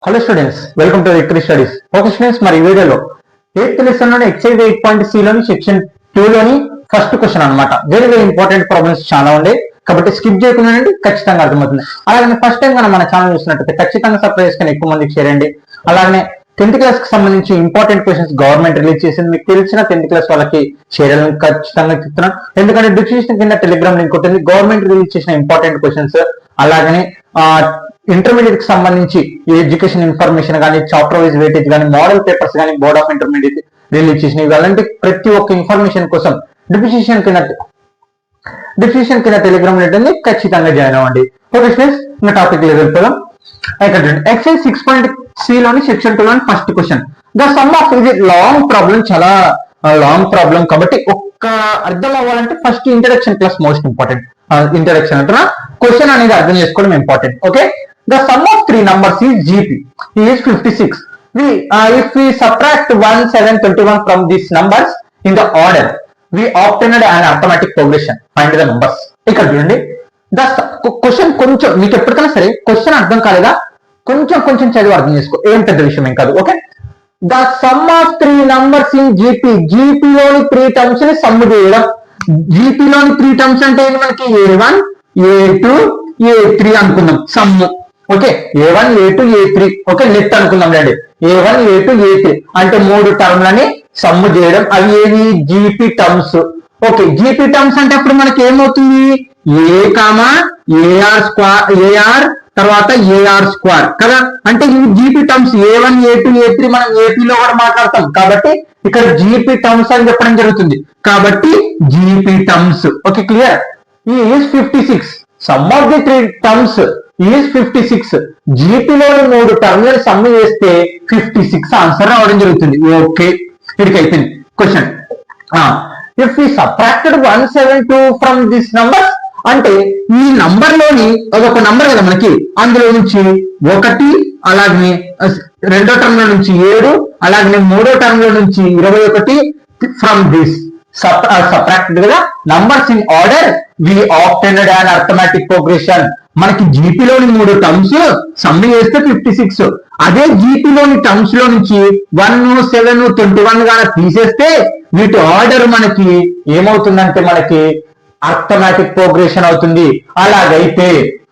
Hello students, welcome to victory studies. Okay students, మరి ఈ వీడియోలో 8th లెసన్ లోని ఎక్సైజ్ 8.c లోని సెక్షన్ 2 లోని ఫస్ట్ క్వశ్చన్ అన్నమాట. వెరీ వెరీ ఇంపార్టెంట్ ప్రాబ్లమ్స్ చాలా ఉండే కాబట్టి స్కిప్ చేయకుండా ఖచ్చితంగా అర్థమవుతుంది. అలాగే ఫస్ట్ టైం మన ఛానల్ చూసినట్టయితే ఖచ్చితంగా సబ్స్క్రైబ్ చేసుకుని ఎక్కువ మందికి షేర్ చేయండి. అలాగే 10th క్లాస్ కి సంబంధించి ఇంపార్టెంట్ క్వశ్చన్స్ గవర్నమెంట్ రిలీజ్ చేసింది. మీకు తెలిసిన 10th క్లాస్ వాళ్ళకి షేర్ చేయాలని ఖచ్చితంగా చెప్తున్నాను. ఎందుకంటే డిస్క్రిప్షన్ కింద టెలిగ్రామ్ లింక్ ఉంటుంది. గవర్నమెంట్ రిలీజ్ చేసిన ఇంపార్టెంట్ క్వశ్చన్స్, అలాగనే ఇంటర్మీడియట్ కి సంబంధించి ఎడ్యుకేషన్ ఇన్ఫర్మేషన్ కానీ, చాప్టర్ వైజ్ వెయిటేజ్ కానీ, మోడల్ పేపర్స్ కానీ బోర్డ్ ఆఫ్ ఇంటర్మీడియట్ రిలీజ్ చేసినవి, అలాంటి ప్రతి ఒక్క ఇన్ఫర్మేషన్ కోసం డిస్క్రిప్షన్ కింద టెలిగ్రామ్ లింక్ ఉంది, ఖచ్చితంగా జాయిన్ అవ్వండి. ఓకే ఫ్రెండ్స్, ఇంకా టాపిక్ లో వెళ్ళిపోదాం. ఎక్సైజ్ 6.c లోని సెక్షన్ 2 లోని first question. The sum of ఇది లాంగ్ ప్రాబ్లం, చాలా లాంగ్ ప్రాబ్లం కాబట్టి ఒక్క అర్థం అవ్వాలంటే first introduction class most important. Introduction అంటున్నా, క్వశ్చన్ అనేది అర్థం చేసుకోవడం important. Okay, the sum of three numbers is GP is 56. If we subtract 1, 7, 21 from these numbers in the order, we obtained an arithmetic progression. Find the numbers. ఇక్కడ చూడండి, question కొంచెం మీకు ఎప్పటికైనా సరే క్వశ్చన్ అర్థం కాలేదా, కొంచెం చదివి అర్థం చేసుకో, ఏం పెద్ద విషయం ఏం కాదు. Okay, the sum of three numbers in GP లోని 3 టర్మ్స్ ని సమ్ చేయడం. జీపీ లోని 3 టర్మ్స్ అంటే మనకి A1, A2, A3 అనుకుందాం some. Okay, A1, A2, A3. Okay, let అనుకుందాం రండి. A1, A2, A3 అంటే 3 టర్మ్లని సమ్ చేయడం. అవి ఏవి? GP terms. Okay, GP terms అంటే అప్పుడు మనకి ఏమవుతుంది? AR తర్వాత AR స్క్వేర్ కదా. అంటే ఇవి GP terms. A1, A2, A3 మనం ఏపీలో కూడా మాట్లాడతాం కాబట్టి ఇక్కడ జీపీ టర్మ్స్ అని చెప్పడం జరుగుతుంది. కాబట్టి GP terms. Okay, clear. Is 56. Sum of the 3 terms is 56. జీపీలోని 3 టర్మ్లను సమ్ చేస్తే 56 ఆన్సర్ రావడం జరుగుతుంది. ఓకే, ఇక్కడికి అయిపోయింది question. If we subtracted 172 from this numbers అంటే ఈ నంబర్ లోని ఒక నంబర్ కదా మనకి, అందులో నుంచి 1, అలాగే రెండో టర్మ్ లో నుంచి 7, అలాగే మూడో టర్మ్ లో నుంచి 21 ఫ్రమ్ దిస్ సబ్ట్రాక్టెడ్ కదా numbers in order, we obtained an arithmetic progression. మనకి జీపీలోని 3 టర్మ్స్ సమ్ చేస్తే 56. అదే జీపీలోని టర్మ్స్ లో నుంచి 1, 7, 21 గాన తీసేస్తే వీటి ఆర్డర్ మనకి ఏమవుతుందంటే మనకి అర్థమెటిక్ ప్రోగ్రెషన్ అవుతుంది. అలాగైతే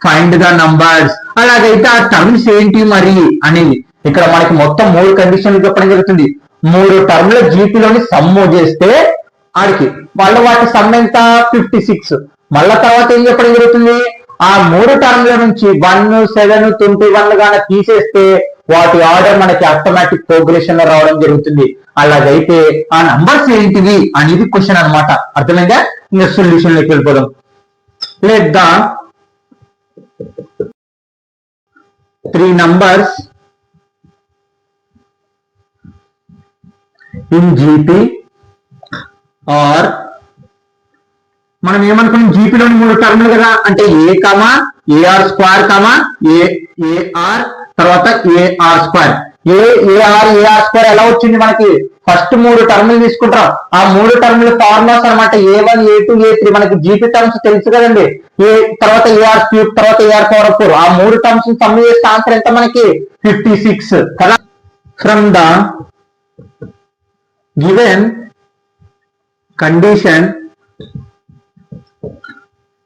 ఫైండ్ ద నంబర్స్. అలాగైతే ఆ టర్మ్స్ ఏంటి మరి అనేది ఇక్కడ మనకి మొత్తం 3 కండిషన్లు చెప్పడం జరుగుతుంది. 3 టర్మ్ల జీపీలోని సమ్ చేస్తే ఆడికి మళ్ళీ వాటి సమ్ ఎంత? 56. మళ్ళా తర్వాత ఏం చెప్పడం జరుగుతుంది? ఆ 3 టర్మ్ల నుంచి 1, 7, 21 గాన తీసేస్తే వాటి ఆర్డర్ మనకి ఆటోమేటిక్ ప్రోగ్రెషన్ లో రావడం జరుగుతుంది. అలాగైతే ఆ నంబర్స్ ఏంటివి అనేది క్వశ్చన్ అన్నమాట. అర్థమైందా? ఇంకా సొల్యూషన్ లోకి వెళ్ళిపోదాం. Let the 3 numbers in GP r, మనం ఏమనుకున్నాం? జీపీలోని 3 టర్మ్లు కదా, అంటే AR స్క్వేర్, AR తర్వాత AR స్క్వేర్. AR స్క్వేర్ ఎలా వచ్చింది మనకి? ఫస్ట్ 3 టర్మ్లు తీసుకుంటాం. ఆ 3 టర్మ్ల ఫార్ములాస్ అనమాట. A1, A2, A3 మనకి జీపీ టర్మ్స్ తెలుసు కదండి. తర్వాత AR క్యూబ్, తర్వాత AR పవర్ 4. ఆ 3 టర్మ్స్ సమ్ చేస్తే ఆన్సర్ ఎంత మనకి? 56 కదా. From the given condition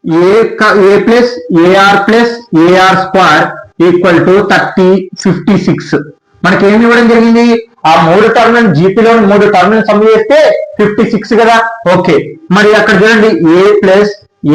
A plus AR plus AR square equal to 56. మనకి ఏమి ఇవ్వడం జరిగింది? ఆ 3 టర్మ్లను జీపీలోని 3 టర్మ్లను సమ్ చేస్తే 56 కదా. ఓకే, మరి అక్కడ చూడండి A plus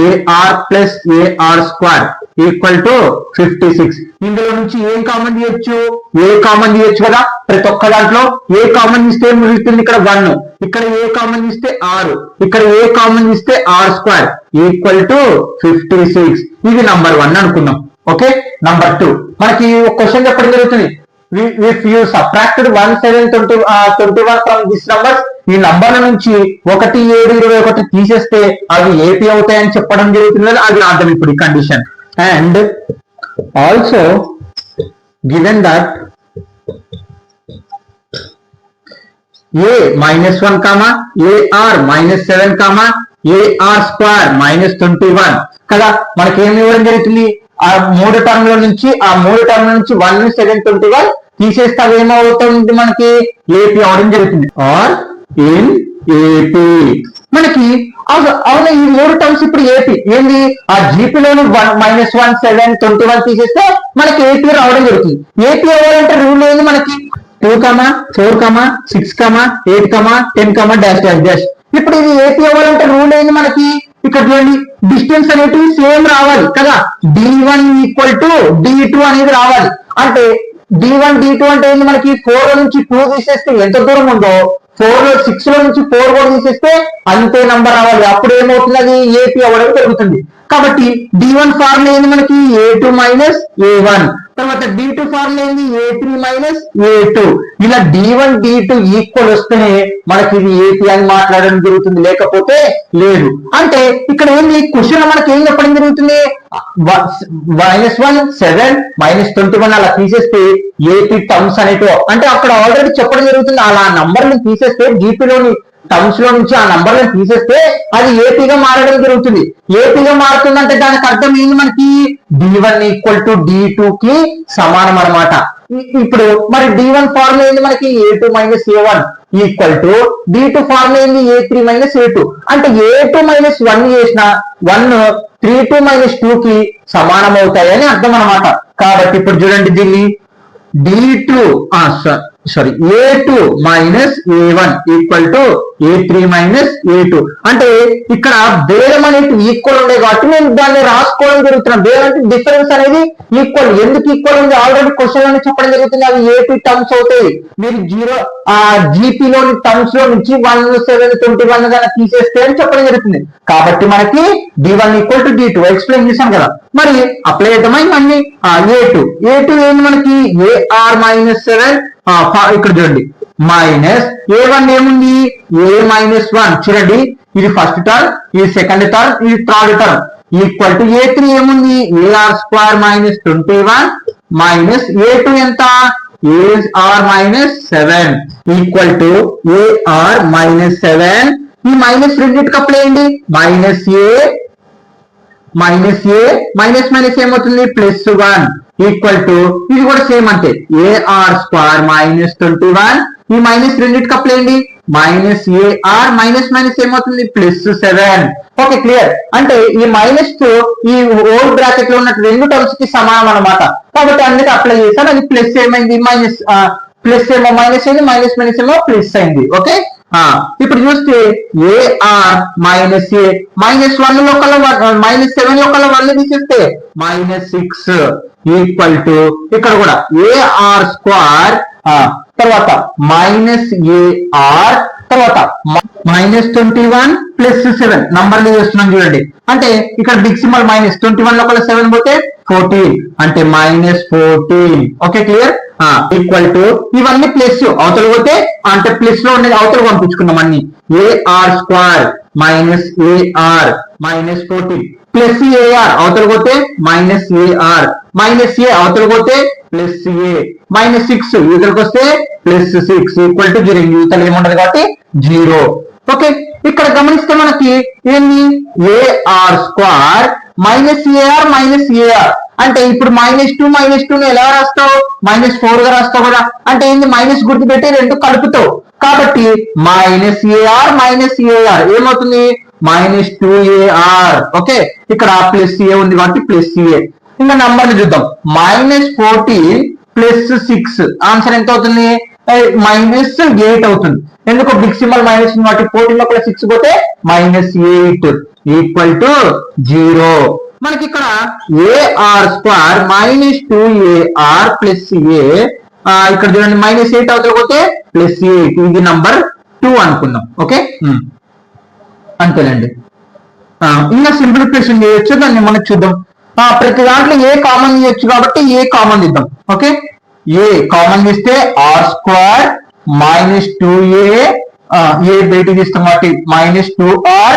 AR plus AR square equal to 56. ఇందులో నుంచి ఏం కామన్ తీయొచ్చు? ఏ కామన్ తీయొచ్చు కదా. ప్రతి ఒక్క దాంట్లో ఏ కామన్ తీస్తే ఏం మిగులుతుంది? ఇక్కడ 1, ఇక్కడ ఏ కామన్ తీస్తే 6, ఇక్కడ ఏ కామన్ తీస్తే R స్క్వేర్ ఈక్వల్ టు 56. ఇది నంబర్ 1 అనుకున్నాం. ఓకే, నంబర్ 2 మనకి ఒక క్వశ్చన్ చెప్పడం జరుగుతుంది. If you subtracted 1, 7, 21 from this numbers, ఈ నంబర్ల నుంచి 1, 7, 21 తీసేస్తే అవి ఏపీ అవుతాయని చెప్పడం జరుగుతుంది. అది అర్థం ఇప్పుడు ఈ condition. And also given that A -1, AR -7, AR square -21 కదా. మనకి ఏమి ఇవ్వడం జరుగుతుంది? ఆ మూడు టర్మ్ నుంచి 1 7 21 తీసేస్తే అవి ఏమవుతుంది మనకి ఏపీ అవడం జరుగుతుంది ఆర్ ఇన్ ఏపీ మనకి అవునా ఈ మూడు టర్మ్స్ ఇప్పుడు ఏపీ ఏంది ఆ జీపీలోని -1 7 21 తీసేస్తే మనకి ఏపీ రావడం జరుగుతుంది ఏపీ అవ్వాలంటే రూల్ ఏంది మనకి 2 4 6 8 10 డాష్ డాష్ డాష్ ఇప్పుడు ఇది ఏపీ అవ్వాలంటే రూల్ ఏంది మనకి ఇక్కడ చూడండి డిస్టెన్స్ అనేటివి సేమ్ రావాలి కదా d1 ఈక్వల్ టు d2 అనేది రావాలి అంటే d1 d2 అంటే ఏంది మనకి 4 నుంచి 2 తీసేస్తే ఎంత దూరం ఉందో 6 లో నుంచి 4 కూడా తీసేస్తే అంతే నంబర్ రావాలి అప్పుడు ఏమవుతుంది అది ఏపీ అవ్వడం జరుగుతుంది కాబట్టి d1 ఫార్ములా ఏంది మనకి a2 మైనస్ a1 తర్వాత d2 ఫార్ములా ఏంది a3 మైనస్ a2 ఇలా d1 d2 ఈక్వల్ వస్తేనే మనకి ఇది ఏపీ అని మాట్లాడడం జరుగుతుంది లేకపోతే లేదు అంటే ఇక్కడ ఏంది క్వశ్చన్ మనకి ఏం చెప్పడం జరుగుతుంది -1 7 -21 అలా తీసేస్తే ఏపీ టర్మ్స్ అనేటివి అంటే అక్కడ ఆల్రెడీ చెప్పడం జరుగుతుంది అలా నంబర్ని తీసేస్తే జీపీలోని టర్మ్స్ లో నుంచి ఆ నంబర్లను తీసేస్తే అది ఏపీగా మారడం జరుగుతుంది ఏపీగా మారుతుందంటే దానికి అర్థం ఏంది మనకి d1 ఈక్వల్ టు d2 కి సమానం అన్నమాట ఇప్పుడు మరి d1 ఫార్ములా ఏంది మనకి a2 minus a1 equal to d2 formula ఏంది a3 మైనస్ a2 అంటే a2 మైనస్ 1 చేసిన 1 3 మైనస్ 2 కి సమానం అవుతాయి అని అర్థం అన్నమాట కాబట్టి ఇప్పుడు చూడండి దీన్ని d2 a2 minus a1 equal to a3 minus a2 అంటే ఇక్కడ భేదం అనేది ఈక్వల్ ఉండే కాబట్టి నేను దాన్ని రాసుకోవడం జరుగుతున్నాను భేదం అంటే డిఫరెన్స్ అనేది ఈక్వల్ ఎందుకు ఈక్వల్ ఉంది ఆల్రెడీ క్వశ్చన్ అని చెప్పడం జరుగుతుంది అవి ఏపీ టర్మ్స్ అవుతాయి మీరు జీపీలోని టర్మ్స్ లో నుంచి 1 7 21 గా తీసేస్తే అని చెప్పడం జరుగుతుంది కాబట్టి మనకి d1 equal to d2 explain చేశాం కదా మరి అప్లై చేద్దామా ఇవన్నీ a2 ఏంటి మనకి ar మైనస్ 7 ఇక్కడ చూడండి మైనస్ a1 ఏముంది a మైనస్ 1 చూడండి ఇది ఫస్ట్ టర్మ్ ఇది సెకండ్ టర్మ్ ఇది third term equal to a3 ఏముంది ar square minus 21 minus a2 ఎంత ar minus 7 equal to ar minus 7 ఈ మైనస్ రెండింటికి అప్లై చేయండి మైనస్ మైనస్ ఏమవుతుంది +1 ఈక్వల్ టు ఇది కూడా సేమ్ అంతే ar స్క్వేర్ మైనస్ 21 ఈ మైనస్ రెండింటికి అప్లై చేయండి మైనస్ ar మైనస్ ఏమవుతుంది +7 ఓకే క్లియర్ అంటే ఈ మైనస్ తో ఈ ఓల్డ్ బ్రాకెట్ లో ఉన్న రెండు టర్మ్స్ కి సమానం అన్నమాట కాబట్టి అన్నిటి అప్లై చేశాను అది ప్లస్ ఏమైంది ప్లస్ ఏమో మైనస్ అయింది మైనస్ ఏమో ప్లస్ అయింది ఓకే ఇప్పుడు చూస్తే ar మైనస్ -1 లో కల్లా -7 లో కల్లా 1 తీసేస్తే -6 ఈక్వల్ టు ఇక్కడ కూడా ar స్క్వేర్ తర్వాత -ar తర్వాత -21 +7 నంబర్లు చేస్తున్నాం చూడండి అంటే ఇక్కడ బిగ్ సింబల్ -21 లో కల్లా 7 పోతే 14 అంటే -14 ఓకే క్లియర్ ఈక్వల్ టు ఇవన్నీ ప్లస్ అవతల పోతే అంటే ప్లస్ లో ఉండేది అవతల పంపించుకున్నాం అన్ని ar square -ar -14 plus ar అవతల పోతే -ar మైనస్ a అవతల పోతే ప్లస్ -6 ఇవతలకి వస్తే +6 ఈక్వల్ టు 0 ఇవతల ఏముండదు కాబట్టి 0 ఓకే ఇక్కడ గమనిస్తే మనకి ఏంది ar స్క్వేర్ -ar అంటే ఇప్పుడు -2 ని ఎలా రాస్తావు -4 గా రాస్తావు కదా అంటే ఏంది మైనస్ గుర్తు పెట్టి రెండు కలుపుతావు కాబట్టి -ar ఏమవుతుంది -2ar ఓకే ఇక్కడ ప్లస్ a ఉంది కాబట్టి ప్లస్ a ఇంకా నంబర్ని చూద్దాం -14 +6 ఆన్సర్ ఎంత అవుతుంది -8 అవుతుంది ఎందుకు బిగ్ సింబల్ మైనస్ కాబట్టి 14 లో 6 పోతే -8 ఈక్వల్ టు 0 మనకి ఇక్కడ ar స్క్వేర్ -2ar a ఇక్కడ చూడండి -8 అవతల పోతే +8 ఇది నంబర్ 2 అనుకుందాం ఓకే అంతేనండి ఇంకా సింప్లిఫికేషన్ చేయొచ్చు దాన్ని మనం చూద్దాం ప్రతి దాంట్లో ఏ కామన్ చేయొచ్చు కాబట్టి ఏ కామన్ ఇద్దాం ఓకే ఏ కామన్ తీస్తే r స్క్వేర్ -2a ఏ బయటికి తీస్తాం కాబట్టి -2r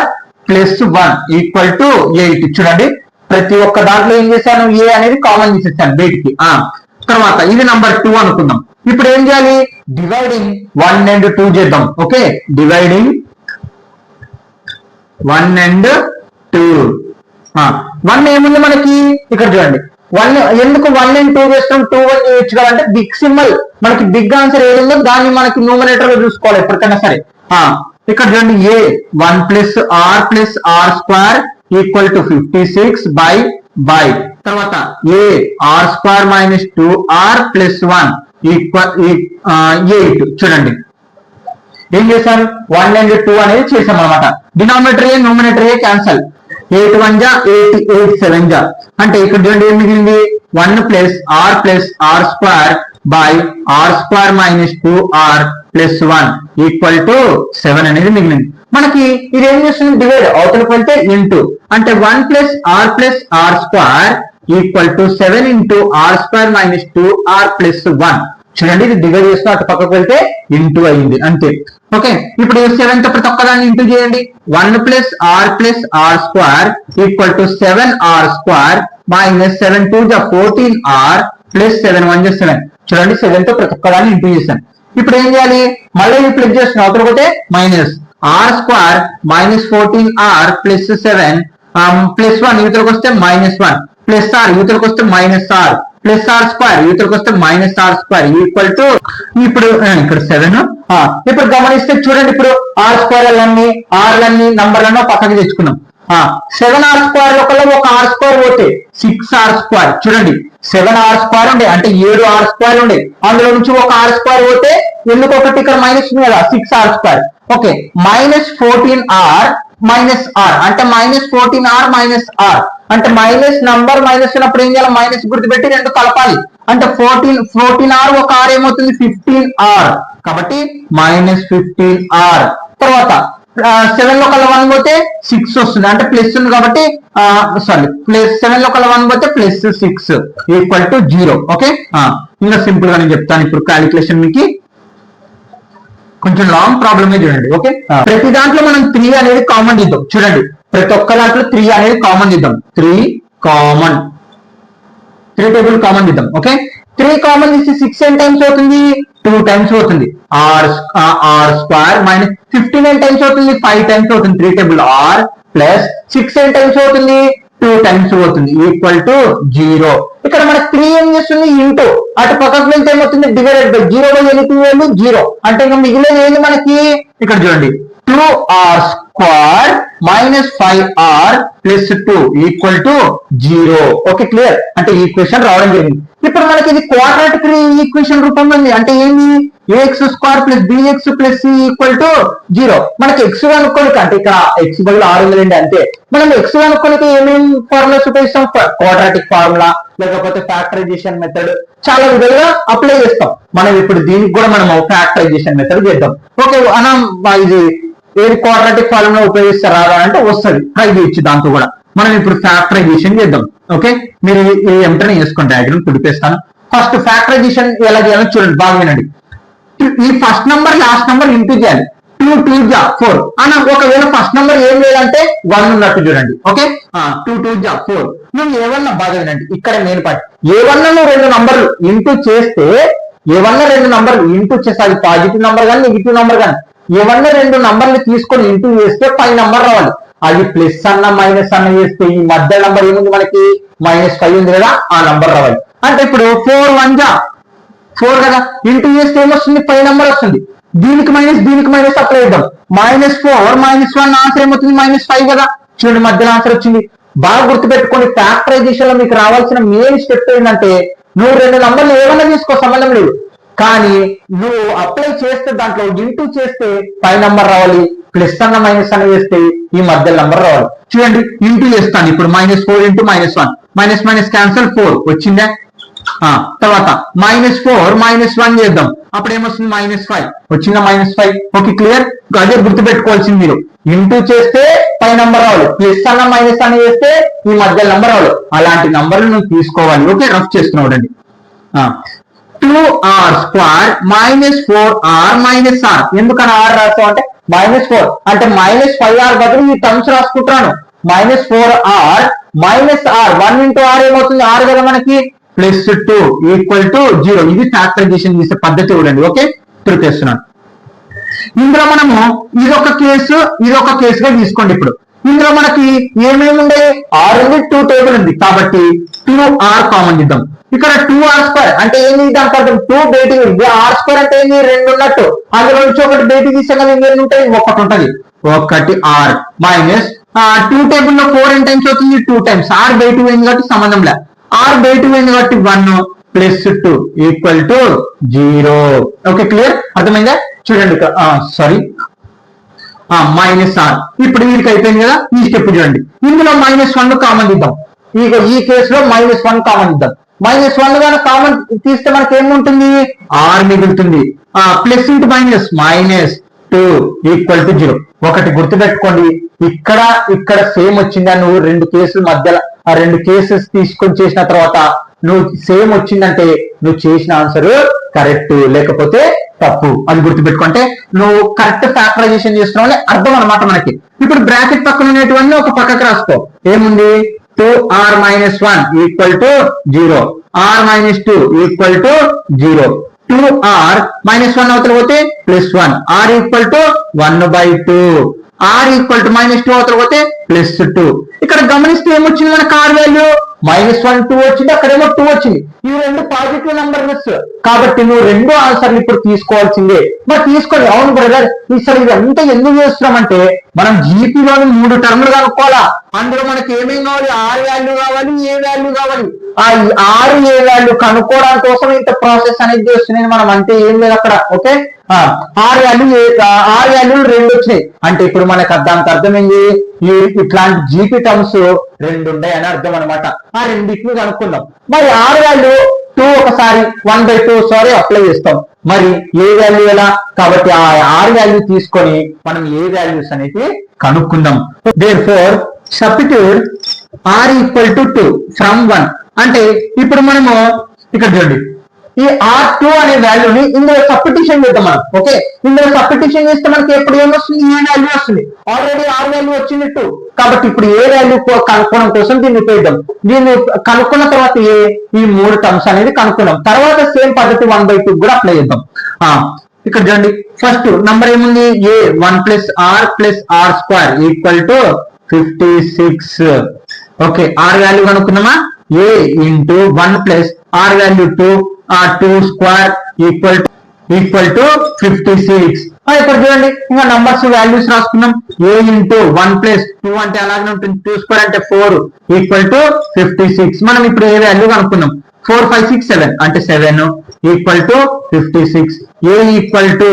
+1 ఈక్వల్ టు 8 చూడండి ప్రతి ఒక్క దాంట్లో ఏం చేశాను ఏ అనేది కామన్ తీసేసాను బయటికి తర్వాత ఇది నంబర్ 2 అనుకుందాం ఇప్పుడు ఏం చేయాలి డివైడింగ్ 1 and 2 చేద్దాం ఓకే డివైడింగ్ 1 and 2 1 ఏముంది మనకి ఇక్కడ చూడండి 1 ఎందుకు 1 and 2 చేస్తాం, 2 1 చేయొచ్చు కదా, అంటే బిగ్ సింబల్ మనకి బిగ్ ఆన్సర్ ఏదో దాన్ని మనకి న్యూమరేటర్ లో చూసుకోవాలి ఎప్పటికైనా సరే. ఇక్కడ చూడండి a 1 plus r square equal to 56 by తర్వాత a r square minus 2r plus 1 equal 8. చూడండి ఏం చేశారు, 1 and 2 అనేది చేసాం అనమాట. డినామినేటర్ ఏ న్యూమరేటర్ ఏ క్యాన్సల్, 8 1 జా 8 7 జా, అంటే ఇక్కడ చూడండి ఏం మిగిలింది 1 plus r square by r square minus 2r plus 1 equal to 7 అనేది మిగిలింది. మనకి ఇది ఏం చేస్తుంది, డివైడ్ అవతలకు వెళ్తే ఇంటూ, అంటే 1 plus r square equal to 7 into r square minus 2r plus 1. చూడండి ఇది డివైడ్ చేస్తూ అటు పక్కకు వెళ్తే ఇంటూ అయింది అంతే. ఓకే, ఇప్పుడు 7 తో ప్రతి ఒక్కదాన్ని ఇంటూ చేయండి. 1 plus r square equal to 7r square minus 7 2 జా 14r ప్లస్ 7 1 జా 7. చూడండి 7 తో ప్రతి ఒక్కదాన్ని ఇంటూ చేశాను. ఇప్పుడు ఏం చేయాలి, మళ్ళీ ప్లస్ చేస్తున్నాం అవతల పోతే minus r square minus 14r plus 7 plus 1 యువతలకు వస్తే మైనస్ 1 ప్లస్ ఆర్ యువతలకు వస్తే minus r plus r square యువతలకు వస్తే minus r square equal to, ఇప్పుడు ఇక్కడ 7. ఇప్పుడు గమనిస్తే చూడండి, ఇప్పుడు ఆర్ స్క్వేర్ ఆర్లన్నీ నంబర్లను పక్కకి తెచ్చుకున్నాం. 7r స్క్వేర్ లోపల ఒక ఆర్ స్క్వేర్ పోతే 6r స్క్వేర్. చూడండి 7r స్క్వేర్ ఉండే అంటే 7r స్క్వేర్ ఉండే, అందులో నుంచి ఒక ఆర్ స్క్వేర్ పోతే ఎందుకు ఒకటి ఇక్కడ మైనస్ ఉంది కదా 6r square. Okay, minus 14r minus r అంటే మైనస్ 14r మైనస్ ఆర్ అంటే మైనస్ నంబర్ మైనస్ ఉన్నప్పుడు ఏం చేయాలి, మైనస్ గుర్తుపెట్టి రెండు కలపాలి. అంటే 14r ఒక ఆర్ ఏమవుతుంది 15r, కాబట్టి మైనస్ 15r. తర్వాత 7 లో కల్లా 1 పోతే 6 వస్తుంది, అంటే ప్లస్ ఉంది కాబట్టి సారీ ప్లస్ 7 లో కల్లా 1 పోతే ప్లస్ 6 ఈక్వల్ టు 0. ఓకే, ఇంకా సింపుల్ గా నేను చెప్తాను ఇప్పుడు క్యాలిక్యులేషన్ మీకు కొంచెం లాంగ్ ప్రాబ్లమే చూడండి. ఓకే, ప్రతి దాంట్లో మనం 3 అనేది కామన్ తీద్దాం. చూడండి ప్రతి ఒక్క దాంట్లో 3 అనేది కామన్ తీద్దాం. 3 టేబుల్ కామన్ తీద్దాం. ఓకే, 3 కామన్ తీసి 6 ఎన్ టైమ్స్ అవుతుంది, 2 టైమ్స్ అవుతుంది. R square minus 15 n times అవుతుంది, 5 టైమ్స్ అవుతుంది. 3 table r plus 6 n times అవుతుంది, 2 టైమ్స్ అవుతుంది ఈక్వల్ టు 0. ఇక్కడ మనకి 3 ఏం చేస్తుంది ఇంటూ అటు పక్కకు వెళ్తే ఏమవుతుంది డివైడెడ్ బై 0 బై ఎన్ని 0, అంటే ఇంకా మిగిలిన ఏంది మనకి ఇక్కడ చూడండి 2r square minus 5r plus 2 equal to 0. Okay clear, అంటే ఈక్వేషన్ రావడం జరిగింది. ఇప్పుడు మనకి ఇది క్వాడ్రాటిక్ ఈక్వేషన్ రూపంలో ఉంది, అంటే ఏంది ax square plus bx plus c equal to 0. మనకి x కనుక్కోనికి అంటే ఇక్కడ x బదులు 6 ఉందండి అంతే. మనం x కనుక్కోనికి ఏమేమి ఫార్ములాస్ ఉపయోగిస్తాం, క్వాడ్రాటిక్ ఫార్ములా లేకపోతే ఫ్యాక్టరైజేషన్ మెథడ్ చాలా విధాలుగా అప్లై చేస్తాం. మనం ఇప్పుడు దీనికి కూడా మనం ఫ్యాక్టరైజేషన్ మెథడ్ చేద్దాం. ఓకే, మనం ఇది ఏది క్వాడ్రాటిక్ ఫార్ములా ఉపయోగిస్తారా అంటే వస్తుంది, ట్రై చేయొచ్చు దాంతో కూడా. మనం ఇప్పుడు ఫ్యాక్టరైజేషన్ చేద్దాం. ఓకే, మీరు ఏమిటనే చేసుకోండి, డయాగ్రామ్ తుడిపేస్తాను. ఫస్ట్ ఫ్యాక్టరైజేషన్ ఎలా చేయాలో చూడండి, బాగా వినండి. ఈ first number last number into చేయాలి. 2 2 జా 4 అన్న, ఒకవేళ ఫస్ట్ నంబర్ ఏం లేదంటే 1 ఉన్నట్టు చూడండి. ఓకే, 2 2 జా 4. నువ్వు ఏమన్నా బాగా వినండి, ఇక్కడ మెయిన్ పాయింట్ ఏమన్నా నువ్వు 2 నంబర్లు ఇంటూ చేస్తే ఏమన్నా 2 నంబర్లు ఇంటూ చేస్తే అది పాజిటివ్ నంబర్ కానీ నెగిటివ్ నంబర్ కానీ ఏమన్నా 2 నంబర్లు తీసుకొని ఇంటూ చేస్తే 5 నంబర్ రావాలి. అది ప్లస్ అన్న మైనస్ అన్న చేస్తే ఈ మధ్య నంబర్ ఏముంది మనకి -5 ఉంది కదా, ఆ నంబర్ రావాలి. అంటే ఇప్పుడు 4 1 జా 4 కదా, ఇంటూ చేస్తే ఏమొస్తుంది 5 నంబర్ వస్తుంది. దీనికి మైనస్ అప్లై చేద్దాం. -4 -1 ఆన్సర్ ఏమవుతుంది -5 కదా. చూడండి మధ్యలో ఆన్సర్ వచ్చింది. బాగా గుర్తుపెట్టుకోండి, ఫ్యాక్టరైజేషన్ లో మీకు రావాల్సిన మెయిన్ స్టెప్ ఏంటంటే నువ్వు 2 నంబర్లు ఏమైనా తీసుకో సంబంధం లేదు, కానీ నువ్వు అప్లై చేస్తే దాంట్లో ఇంటూ చేస్తే 5 నంబర్ రావాలి, ప్లస్ అన్న మైనస్ అన్న చేస్తే ఈ మధ్య నంబర్ రావాలి. చూడండి ఇంటూ చేస్తాను ఇప్పుడు -4 ఇంటూ -1 మైనస్ మైనస్ క్యాన్సల్ 4 వచ్చిందా. తర్వాత -4 -1 చేద్దాం, అప్పుడు ఏమొస్తుంది -5 వచ్చిందా -5. ఓకే క్లియర్, అదే గుర్తు పెట్టుకోవాల్సింది మీరు. ఇంటూ చేస్తే 5 నంబర్ రావాలి, ప్లస్ అన్న మైనస్ అన్న చేస్తే ఈ మధ్య నంబర్ రావాలి. అలాంటి నంబర్లు నువ్వు తీసుకోవాలి. ఓకే, రఫ్ చేస్తున్నావు. 2r square -4r -r. ఎందుకని r రాస్తావు అంటే -4 అంటే -5r బదులు ఈ టర్మ్స్ రాసుకుంటాను. -4r -r 1 ఇంటూ r ఏమవుతుంది 6 కదా మనకి, ప్లస్ 2 ఈక్వల్ టు 0. ఇది ఫ్యాక్టరైజేషన్ చేసే పద్ధతి చూడండి. ఓకే, తిరిగేస్తున్నాను. ఇందులో మనము ఇదొక కేసుగా తీసుకోండి. ఇప్పుడు ఇందులో మనకి ఏమేమి ఉండే ఆర్ ఉంది 2 టేబుల్ ఉంది కాబట్టి 2r కామన్ ఇద్దాం. ఇక్కడ 2r² అంటే ఏంది దానికి అర్థం 2 బయటికి ఉంది, r² అంటే ఏంది 2 ఉన్నట్టు, అందులో నుంచి ఒకటి బయటికి తీసే కదా ఎన్ని ఉంటాయి ఒకటి ఉంటది, ఒకటి r మైనస్ 2 టేబుల్ లో 4 ఎన్ని టైమ్స్ అవుతుంది 2 టైమ్స్, r బయటికి పోయింది కాబట్టి సంబంధం లే, r బయటికి పోయింది కాబట్టి 1 plus 2 equal to 0. Okay clear, అర్థమైందా? చూడండి సారీ మైనస్ ఆర్. ఇప్పుడు వీరికి అయిపోయింది కదా, ఈ స్టెప్ చూడండి. ఇందులో -1 కామన్ ఇద్దాం. ఇక ఈ కేసులో -1 కామన్ ఇద్దాం. -1 కానీ కామన్ తీస్తే మనకి ఏముంటుంది ఆర్ మిగులుతుంది. Plus into minus -2 equal to 0. ఒకటి గుర్తుపెట్టుకోండి, ఇక్కడ సేమ్ వచ్చిందా, నువ్వు 2 కేసుల మధ్యలో ఆ 2 కేసెస్ తీసుకొని చేసిన తర్వాత నువ్వు సేమ్ వచ్చిందంటే నువ్వు చేసిన ఆన్సర్ కరెక్ట్, లేకపోతే తప్పు. అది గుర్తుపెట్టుకుంటే నువ్వు కరెక్ట్ ఫ్యాక్టరైజేషన్ చేస్తున్నావు అర్థం అనమాట మనకి. ఇప్పుడు బ్రాకెట్ పక్కన ఉన్నటువంటి ఒక పక్కకు రాసుకో, ఏముంది 2r - 1 equal to 0, r - 2 equal to 0, 2r - 1 అవతల పోతే +1, r equal to 1/2, r equal to -2 అవతల పోతే +2. ఇక్కడ గమనిస్తే ఏమొచ్చింది మనకు r వాల్యూ -1 2 వచ్చింది, అక్కడేమో 2 వచ్చింది. ఇవి రెండు పాజిటివ్ నంబర్స్ కాబట్టి నువ్వు రెండు ఆన్సర్లు ఇప్పుడు తీసుకోవాల్సిందే. మరి తీసుకోండి. అవును బ్రదర్, అసలు ఇదంతా ఎందుకు చేస్తున్నామంటే మనం జీపీలోని 3 టర్ములు కనుక్కోవాలా, అందులో మనకి ఏమేమి కావాలి, ఆర్ వాల్యూ కావాలి, ఏ వాల్యూ కావాలి. ఆ ఆరు ఏ వాల్యూ కనుక్కోవడానికి కోసం ఇంత ప్రాసెస్ అనేది చేస్తున్నాయి మనం, అంటే ఏం లేదు అక్కడ. ఓకే, ఆర్ వాల్యూలు 2 వచ్చినాయి అంటే ఇప్పుడు మనకు దానికి అర్థమైంది ఇట్లాంటి జీపీ టర్మ్స్ 2 ఉన్నాయి అని అర్థం అనమాట. ఆ రెండింటిని కనుక్కుందాం. మరి ఆర్ వాల్యూ 2 ఒకసారి 1/2 సారీ అప్లై చేస్తాం. మరి ఏ వాల్యూ ఎలా, కాబట్టి ఆ ఆర్ వాల్యూ తీసుకొని మనం ఏ వాల్యూస్ అనేది కనుక్కుందాం. Therefore substitute r equal to 2 from 1 అంటే ఇప్పుడు మనము ఇక్కడ చూడండి ఈ R2 అనే వాల్యూని ఇందులో సబ్స్టిట్యూషన్ చేద్దాం మనం. ఓకే, ఇందులో సబ్స్టిట్యూషన్ చేస్తే మనకి ఎప్పుడు ఏమొస్తుంది, ఏ వాల్యూ వస్తుంది. ఆల్రెడీ R వాల్యూ వచ్చింది 2 కాబట్టి ఇప్పుడు ఏ వాల్యూ కనుక్కోవడం కోసం దీన్ని ఉపయోగిద్దాం. దీన్ని కనుక్కున్న తర్వాత ఈ 3 టర్మ్స్ అనేది కనుక్కున్నాం. తర్వాత సేమ్ పద్ధతి 1/2 కూడా అప్లై చేద్దాం. ఇక్కడ చూడండి, ఫస్ట్ నంబర్ ఏముంది, a 1 + r + r² equal to 56. Okay, R value కనుక్కున్నామా, a into 1 + r value 2 equal to 56. ఇక్కడ చూడండి ఇంకా నంబర్స్ వాల్యూస్ రాసుకున్నాం. ఏ ఇంటూ 1 + 2 అంటే అలాగే ఉంటుంది, 2² అంటే 4 ఈక్వల్ టు 56. మనం ఇప్పుడు ఏ వాల్యూ కనుక్కున్నాం, 4 5 6 7 అంటే 7 equal to 56. A equal to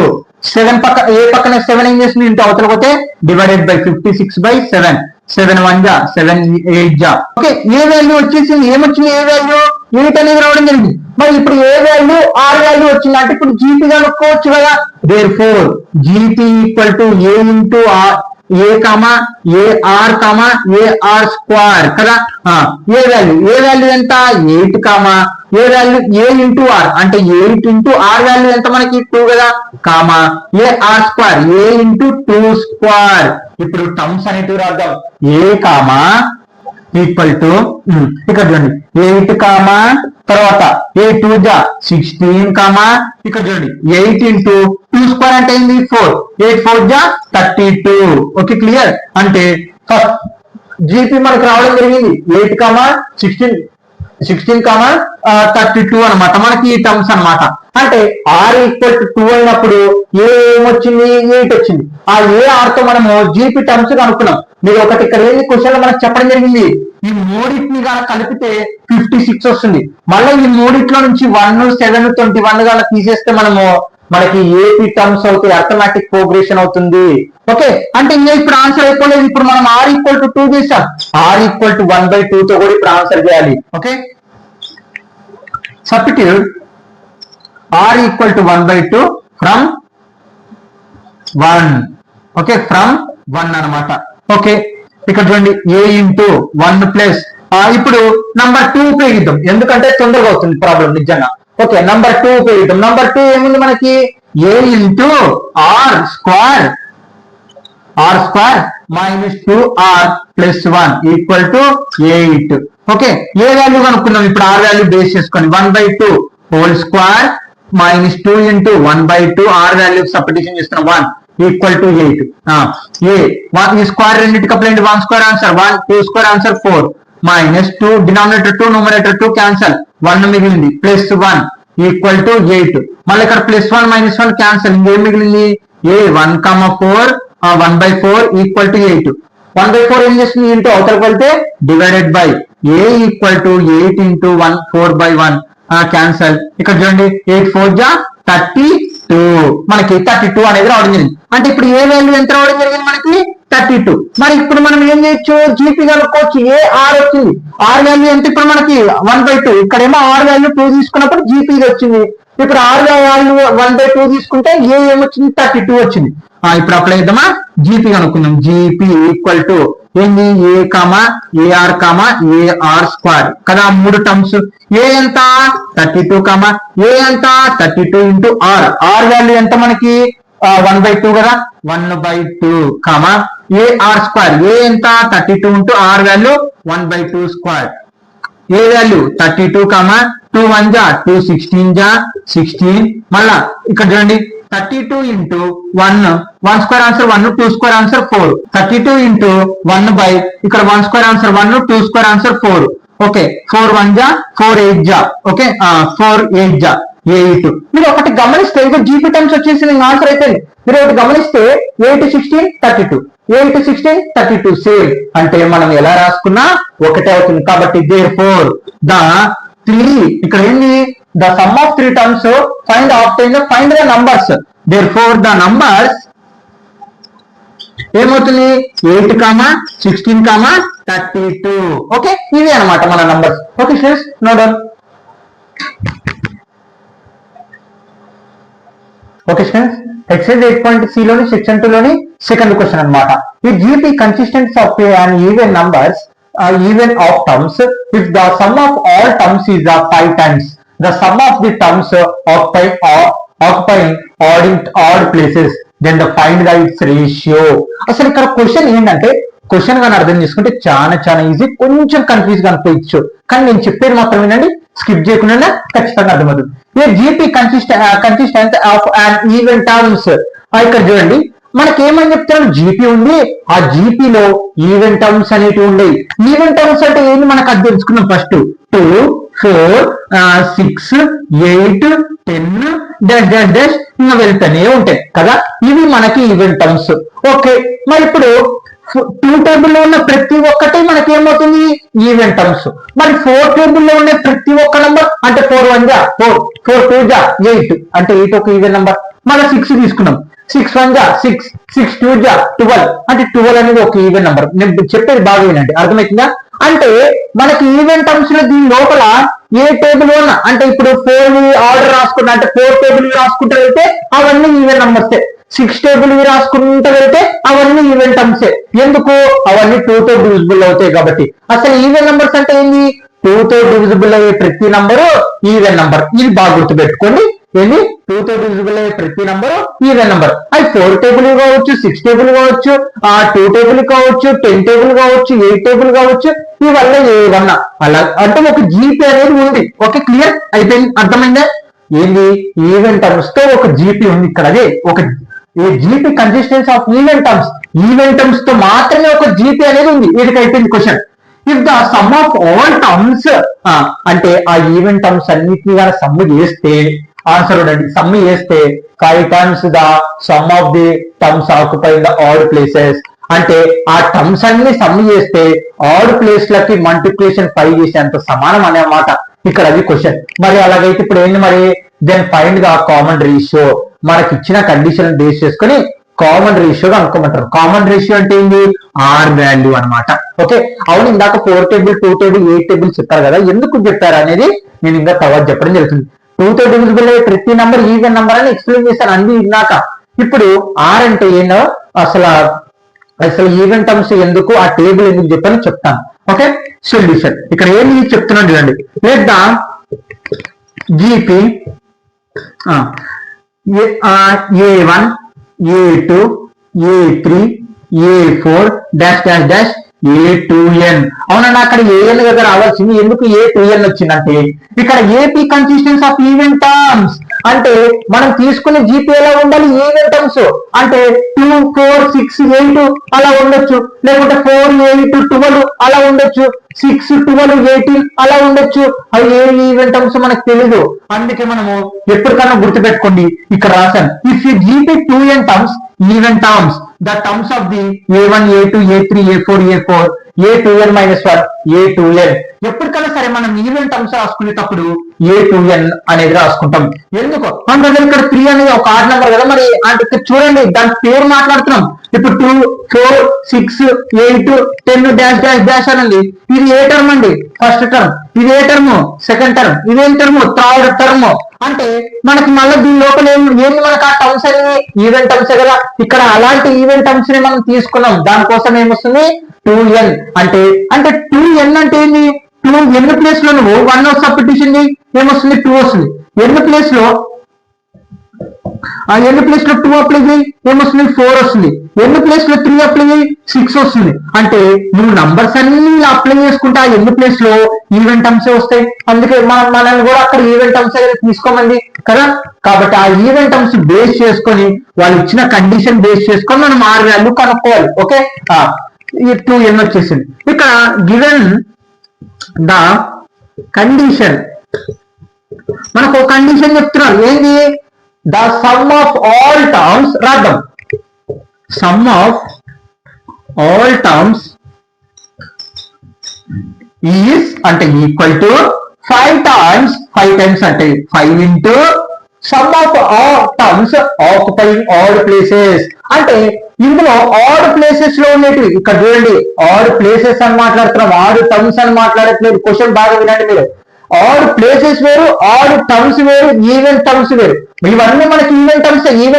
7 ఏ పక్కన 7 ఏం చేస్తుంది, ఇంటూ అవతల పోతే డివైడెడ్ బై 56/7, 7 1 జా 7 8 జా. ఓకే, ఏ వాల్యూ వచ్చేసింది, ఏమొచ్చింది, ఏ వాల్యూ 8 అనేది రావడం జరిగింది. మరి ఇప్పుడు ఏ వాల్యూ ఆర్ వాల్యూ వచ్చింది అంటే ఇప్పుడు జీపీ కనుక్కోవచ్చు కదా. Therefore GP equal to a into r, a comma a r comma a r square కదా. ఏ వాల్యూ ఎంత 8 comma a value a into r అంటే 8 ఇంటూ ఆర్ వాల్యూ ఎంత మనకి 2 కదా, comma a r square a into 2 square. ఇప్పుడు terms అనేటివి రాద్దాం. ఏ comma equal to ఇక్కడ చూడండి 8 కామా తర్వాత ఏ 2 జా 16 కామా ఇక్కడ చూడండి 8 ఇంటూ 2 స్క్వేర్ అంటే ఏంది 4, 8 4 జా 32. ఓకే క్లియర్, అంటే జీపీ మనకు రావడం జరిగింది 8 కామా 16 కామా 32 అనమాట మనకి ఈ టర్మ్స్ అనమాట. అంటే ఆర్ ఈక్వల్ టు 2 అయినప్పుడు ఏ ఏమొచ్చింది 8 వచ్చింది. ఆ ఏ ఆర్ తో మనము జీపీ టర్మ్స్ కనుక్కున్నాం. మీరు ఒకటి ఇక్కడ ఏంది క్వశ్చన్ లో మనకు చెప్పడం జరిగింది, ఈ మూడింటిని కనుక కలిపితే 56 వస్తుంది. మళ్ళీ ఈ మూడిట్లో నుంచి 1 7 21 కనుక తీసేస్తే మనకి ఏపీ టర్మ్స్ అవుతాయి, అర్థమెటిక్ ప్రోగ్రెషన్ అవుతుంది. ఓకే, అంటే ఇంకా ఇప్పుడు ఆన్సర్ అయిపోలేదు. ఇప్పుడు మనం ఆర్ ఈక్వల్ టు 2 చేసాం, ఆర్ ఈక్వల్ టు 1/2 తో కూడా ఇప్పుడు ఆన్సర్ చేయాలి. Okay, substitute r equal to 1/2 from 1. Okay, from 1 అనమాట. ఓకే, ఇక్కడ చూడండి ఏ ఇంటూ 1 ప్లస్ ఇప్పుడు నంబర్ 2 ఉపయోగిద్దాం ఎందుకంటే తొందరగా అవుతుంది ప్రాబ్లం నిజంగా. ఓకే, నంబర్ 2 ఉపయోగిద్దాం. నంబర్ 2 ఏముంది మనకి, a into r square -2r + 1 equal to 8. Okay, a value కనుక్కున్నాం ఇప్పుడు ఆర్ వాల్యూ బేస్ చేసుకొని 1/2 whole square -2 into 1/2 r value substitution చేస్తున్నాం 1 ఈక్వల్ టు 8. ఏ ఈ స్క్వేర్ రెండింటికి apply 1 square answer 1, 2 square answer 4, minus 2 denominator 2 numerator 2 cancel, 1 మిగిలింది, plus 1 equal to 8. మళ్ళీ ఇక్కడ ప్లస్ 1 మైనస్ 1 క్యాన్సల్, ఇంకేం మిగిలింది, ఏ 1,4 1/4 ఈక్వల్ టు 8. 1/4 ఏం చేస్తుంది, ఇంటూ అవతలకి వెళ్తే divided by a equal to 8 into 1 4/1 cancel. ఇక్కడ చూడండి 8 4 జా 32, మనకి 32 అనేది రావడం జరిగింది. అంటే ఇప్పుడు ఏ వాల్యూ ఎంత రావడం జరిగింది, మనకి 32. మరి ఇప్పుడు మనం ఏం చేయొచ్చు, జీపీ కనుక్కోవచ్చు. ఏ ఆర్ వచ్చింది, ఆర్ వాల్యూ ఎంత ఇప్పుడు మనకి 1/2, ఇక్కడేమో ఆర్ వాల్యూ 2 తీసుకున్నప్పుడు జీపీ వచ్చింది. ఇప్పుడు ఆర్ వాల్యూ 1/2 తీసుకుంటే ఏ ఏమొచ్చింది, 32 వచ్చింది. ఇప్పుడు అప్లై చేద్దామా, జీపీ కనుక్కుందాం. జీపీ ఈక్వల్ టు ఏంది, a comma a r comma a r square కదా, 3 టర్మ్స్. ఏ ఎంత 32 కామా ఏ ఎంత 32 ఇంటూ ఆర్, ఆర్ వాల్యూ ఎంత మనకి 1/2 కదా, 1/2 కామా ఏఆర్ స్క్వేర్, ఏ ఎంత 32 into r value 1/2 square. A value 32 comma 2 1 జా 2 16 జా 16. మళ్ళా ఇక్కడ చూడండి 32 into 1 square answer 1, 2 square answer 4, 32 into 1 by ఇక్కడ 1 square answer 1, 2 square answer 4. Okay 4 1 జా 4 8 జా, ఓకే 4 8 జా 8. మీరు ఒకటి గమనిస్తే ఇక జీపీ టర్మ్స్ వచ్చేసి ఆన్సర్ అయిపోయింది. మీరు ఒకటి గమనిస్తే 8 16 32, 8 16 32 సేమ్. అంటే మనం ఎలా రాసుకున్నా ఒకటే అవుతుంది. కాబట్టి therefore the 3 ఇక్కడ ఏంది, the sum of 3 terms find the numbers. Therefore the numbers ఏమవుతుంది 8 కామా 16 కామా 32. ఓకే ఇవి అన్నమాట మన numbers. Okay students note down. Okay students exercise 8.c లోని సెక్షన్ 2 లోని సెకండ్ క్వశ్చన్ అన్నమాట. ఈ GP consistents of an even numbers even of terms if the sum of all terms is 5 times the sum of the terms occupying odd places then the find the its ratio. అసలు ఇక్కడ question ఏంటంటే, question కానీ అర్థం చేసుకుంటే చాలా easy, కొంచెం confuse గా అనుకోవచ్చు, కానీ నేను చెప్పేది మాత్రం వినండి, స్కిప్ చేయకుండా ఖచ్చితంగా అర్థమవుతుంది. A GP consistent of an even terms. ఇక్కడ చూడండి మనకి ఏమని చెప్తారు, జీపీ ఉంది, ఆ జీపీలో ఈవెన్ టర్మ్స్ అనేవి ఉండేవి. ఈవెన్ టర్మ్స్ అంటే ఏంటి మనకు అది తెలుసుకున్నాం. ఫస్ట్ 2 4 6 8 10 డాష్ డాష్ డాష్ ఇంకా వెళ్తూనే ఉంటాయి కదా, ఇవి మనకి ఈవెన్ టర్మ్స్. ఓకే మరి ఇప్పుడు 2 టేబుల్లో ఉన్న ప్రతి ఒక్కటి మనకి ఏమవుతుంది ఈవెన్ టర్మ్స్. మరి 4 టేబుల్లో ఉన్న ప్రతి ఒక్క నంబర్ అంటే 4 1 జా 4, 4 2 జా 8 అంటే 8 ఒక ఈవెన్ నంబర్. మళ్ళీ 6 తీసుకున్నాం, 6 1 జా 6, 6 2 జా 12 అంటే 12 అనేది ఒక ఈవెన్ నంబర్. నేను చెప్పేది బాగా వినండి, అర్థమవుతుందా? అంటే మనకి ఈవెన్ టర్మ్స్ లో దీని లోపల ఏ టేబుల్ ఉన్నా అంటే ఇప్పుడు 4 ఆర్డర్ రాసుకున్నా అంటే 4 టేబుల్ రాసుకుంటూ వెళ్తే అవన్నీ ఈవెన్ నంబర్సే, 6 టేబుల్ రాసుకుంటూ వెళ్తే అవన్నీ ఈవెన్ టర్మ్సే. ఎందుకు, అవన్నీ 2 తో డివిజిబుల్ అవుతాయి కాబట్టి. అసలు ఈవెన్ నంబర్స్ అంటే ఏంది, 2 తో డివిజిబుల్ అయ్యే ప్రతి నంబరు ఈవెన్ నంబర్. ఇది బాగా గుర్తుపెట్టుకోండి, ఏంది 2 తో డివిజిబుల్ అయ్యే ప్రతి నంబరు ఈవెన్ నంబర్. అది 4 టేబుల్ కావచ్చు, 6 టేబుల్ కావచ్చు, 2 టేబుల్ కావచ్చు, 10 టేబుల్ కావచ్చు, 8 టేబుల్ కావచ్చు, ఇవల్ల ఏవన్నా అలా అంటే ఒక జీపీ అనేది ఉంది. ఓకే క్లియర్ అయిపోయింది, అర్థమైందా? ఏంది ఈవెన్ టర్మ్స్ తో ఒక జీపీ ఉంది ఇక్కడ. అదే ఒక GP consistence of even terms తో మాత్రమే ఒక జీపీ అనేది ఉంది. వీటికి అయిపోయింది question. If the sum of all terms అంటే ఆ ఈవెన్ టర్మ్స్ అన్నిటిని కానీ సమ్ చేస్తే ఆన్సర్ ఉండండి. సమ్ చేస్తే 5 times the sum of the terms occupy the odd places. అంటే ఆ టర్మ్స్ అన్ని సమ్ చేస్తే ఆడ్ ప్లేస్ లకి మల్టిప్లికేషన్ 5 చేసేంత సమానం అన్నమాట ఇక్కడ అది క్వశ్చన్. మరి అలాగైతే ఇప్పుడు ఏంటి మరి, then find the common ratio. మనకి ఇచ్చిన కండిషన్ బేస్ చేసుకొని కామన్ రేషియో అనుకోమంటారు. కామన్ రేషియో అంటే ఏంటి, ఆర్ వాల్యూ అన్నమాట. ఓకే అవును, ఇందాక 4 టేబుల్ 2 టేబుల్ 8 టేబుల్ చెప్పారు కదా, ఎందుకు చెప్పారు అనేది నేను ఇంకా తర్వాత చెప్పడం జరుగుతుంది. 2 తో డివిజిబుల్ అయ్యే ప్రతి నంబర్ ఈవెన్ నంబర్ అని ఎక్స్ప్లెయిన్ చేశాను అన్ని ఇందాక. ఇప్పుడు ఆర్ అంటే ఏంటో అసలు ఈవెన్ టర్మ్స్ ఎందుకు, ఆ టేబుల్ ఎందుకు చెప్పాను చెప్తాను. ఓకే సొల్యూషన్ ఇక్కడ ఏమి చెప్తున్నాను చూడండి. Let the GP A1 A2 A3 A4 dash dash dash A2n. అవునన్నా అక్కడ an దగ్గర రావాల్సింది, ఎందుకు A2n వచ్చిందంటే ఇక్కడ AP consistence of even terms అంటే మనం తీసుకునే జీపీ ఎలా ఉండాలి, ఈవెన్ టర్మ్స్ అంటే 2, 4, 6, 8 అలా ఉండొచ్చు, లేకుంటే 4, 8, 12 అలా ఉండొచ్చు, 6, 12, 18 అలా ఉండొచ్చు. అవి ఏ ఈవెన్ టర్మ్స్ మనకు తెలీదు, అందుకే మనము ఎప్పటికన్నా గుర్తుపెట్టుకోండి ఇక్కడ రాశాను. If you GP 2n terms even terms, the terms of the a1, a2, a3, a4, a4, a2n minus 1, a2n. ఎప్పటికైనా సరే మనం ఈవెన్ టర్మ్స్ రాసుకునేటప్పుడు a2n అనేది రాసుకుంటాం. ఎందుకు మన ఇక్కడ 3 అనేది ఒక ఆడ్ నెంబర్ కదా, మరి అంటే ఇక్కడ చూడండి దాని పేరు మాట్లాడుతున్నాం. ఇప్పుడు 2, 4, 6, 8, 10 డాష్ డాష్ డాష్ అనండి. ఇది ఏ టర్మ్ అండి, ఫస్ట్ టర్మ్. ఇది ఏ టర్మ్, సెకండ్ టర్మ్. ఇదేం టర్మ్, థర్డ్ టర్మ్. అంటే మనకి మళ్ళీ దీని లోపల ఏంటి, మనకు ఆ టర్మ్స్ అనేవి ఈవెన్ టర్మ్స్ కదా. ఇక్కడ అలాంటి ఈవెన్ టర్మ్స్ ని మనం తీసుకున్నాం, దానికోసం ఏమొస్తుంది 2n. అంటే 2n అంటే ఏంటి, 2 ఎన్ని ప్లేస్ లో నువ్వు 1 సబ్స్టిట్యూషన్ ఏమొస్తుంది 2 వస్తుంది. ఎన్ని ప్లేస్ లో 2 అప్లై చేయి ఏమొస్తుంది 4 వస్తుంది. ఎన్ని ప్లేస్ లో 3 అప్లై చేయి 6 వస్తుంది. అంటే నువ్వు నంబర్స్ అన్ని అప్లై చేసుకుంటే ఆ ఎన్ని ప్లేస్ లో ఈవెన్ టర్మ్స్ వస్తాయి. అందుకే మనల్ని కూడా అక్కడ ఈవెన్ టర్మ్స్ తీసుకోమంది కదా. కాబట్టి ఆ ఈవెన్ టర్మ్స్ బేస్ చేసుకొని వాళ్ళు ఇచ్చిన కండిషన్ బేస్ చేసుకొని మనం R వాల్యూ కనుక్కోవాలి. ఓకే, 2n వచ్చేసింది. ఇక్కడ గివెన్ ద కండిషన్, మనకు ఒక కండిషన్ చెప్తున్నారు ఏంటి, the sum of all terms, రాద్దాం, sum of all terms is అంటే ఈక్వల్ టు 5 times అంటే 5 into sum of all terms occupying odd places. అంటే ఇందులో ఆడ్ ప్లేసెస్ లో ఉండేటివి ఇక్కడ చూడండి, ఆడ్ ప్లేసెస్ అని మాట్లాడుతున్నాం, ఆడ్ టర్మ్స్ అని మాట్లాడట్లేదు. క్వశ్చన్ బాగా వినండి మీరు. ఆడ్ ప్లేసెస్ వేరు, ఆడ్ టర్మ్స్ వేరు, ఈవెన్ టర్మ్స్ వేరు. ఇవన్నీ మనకి ఈవెన్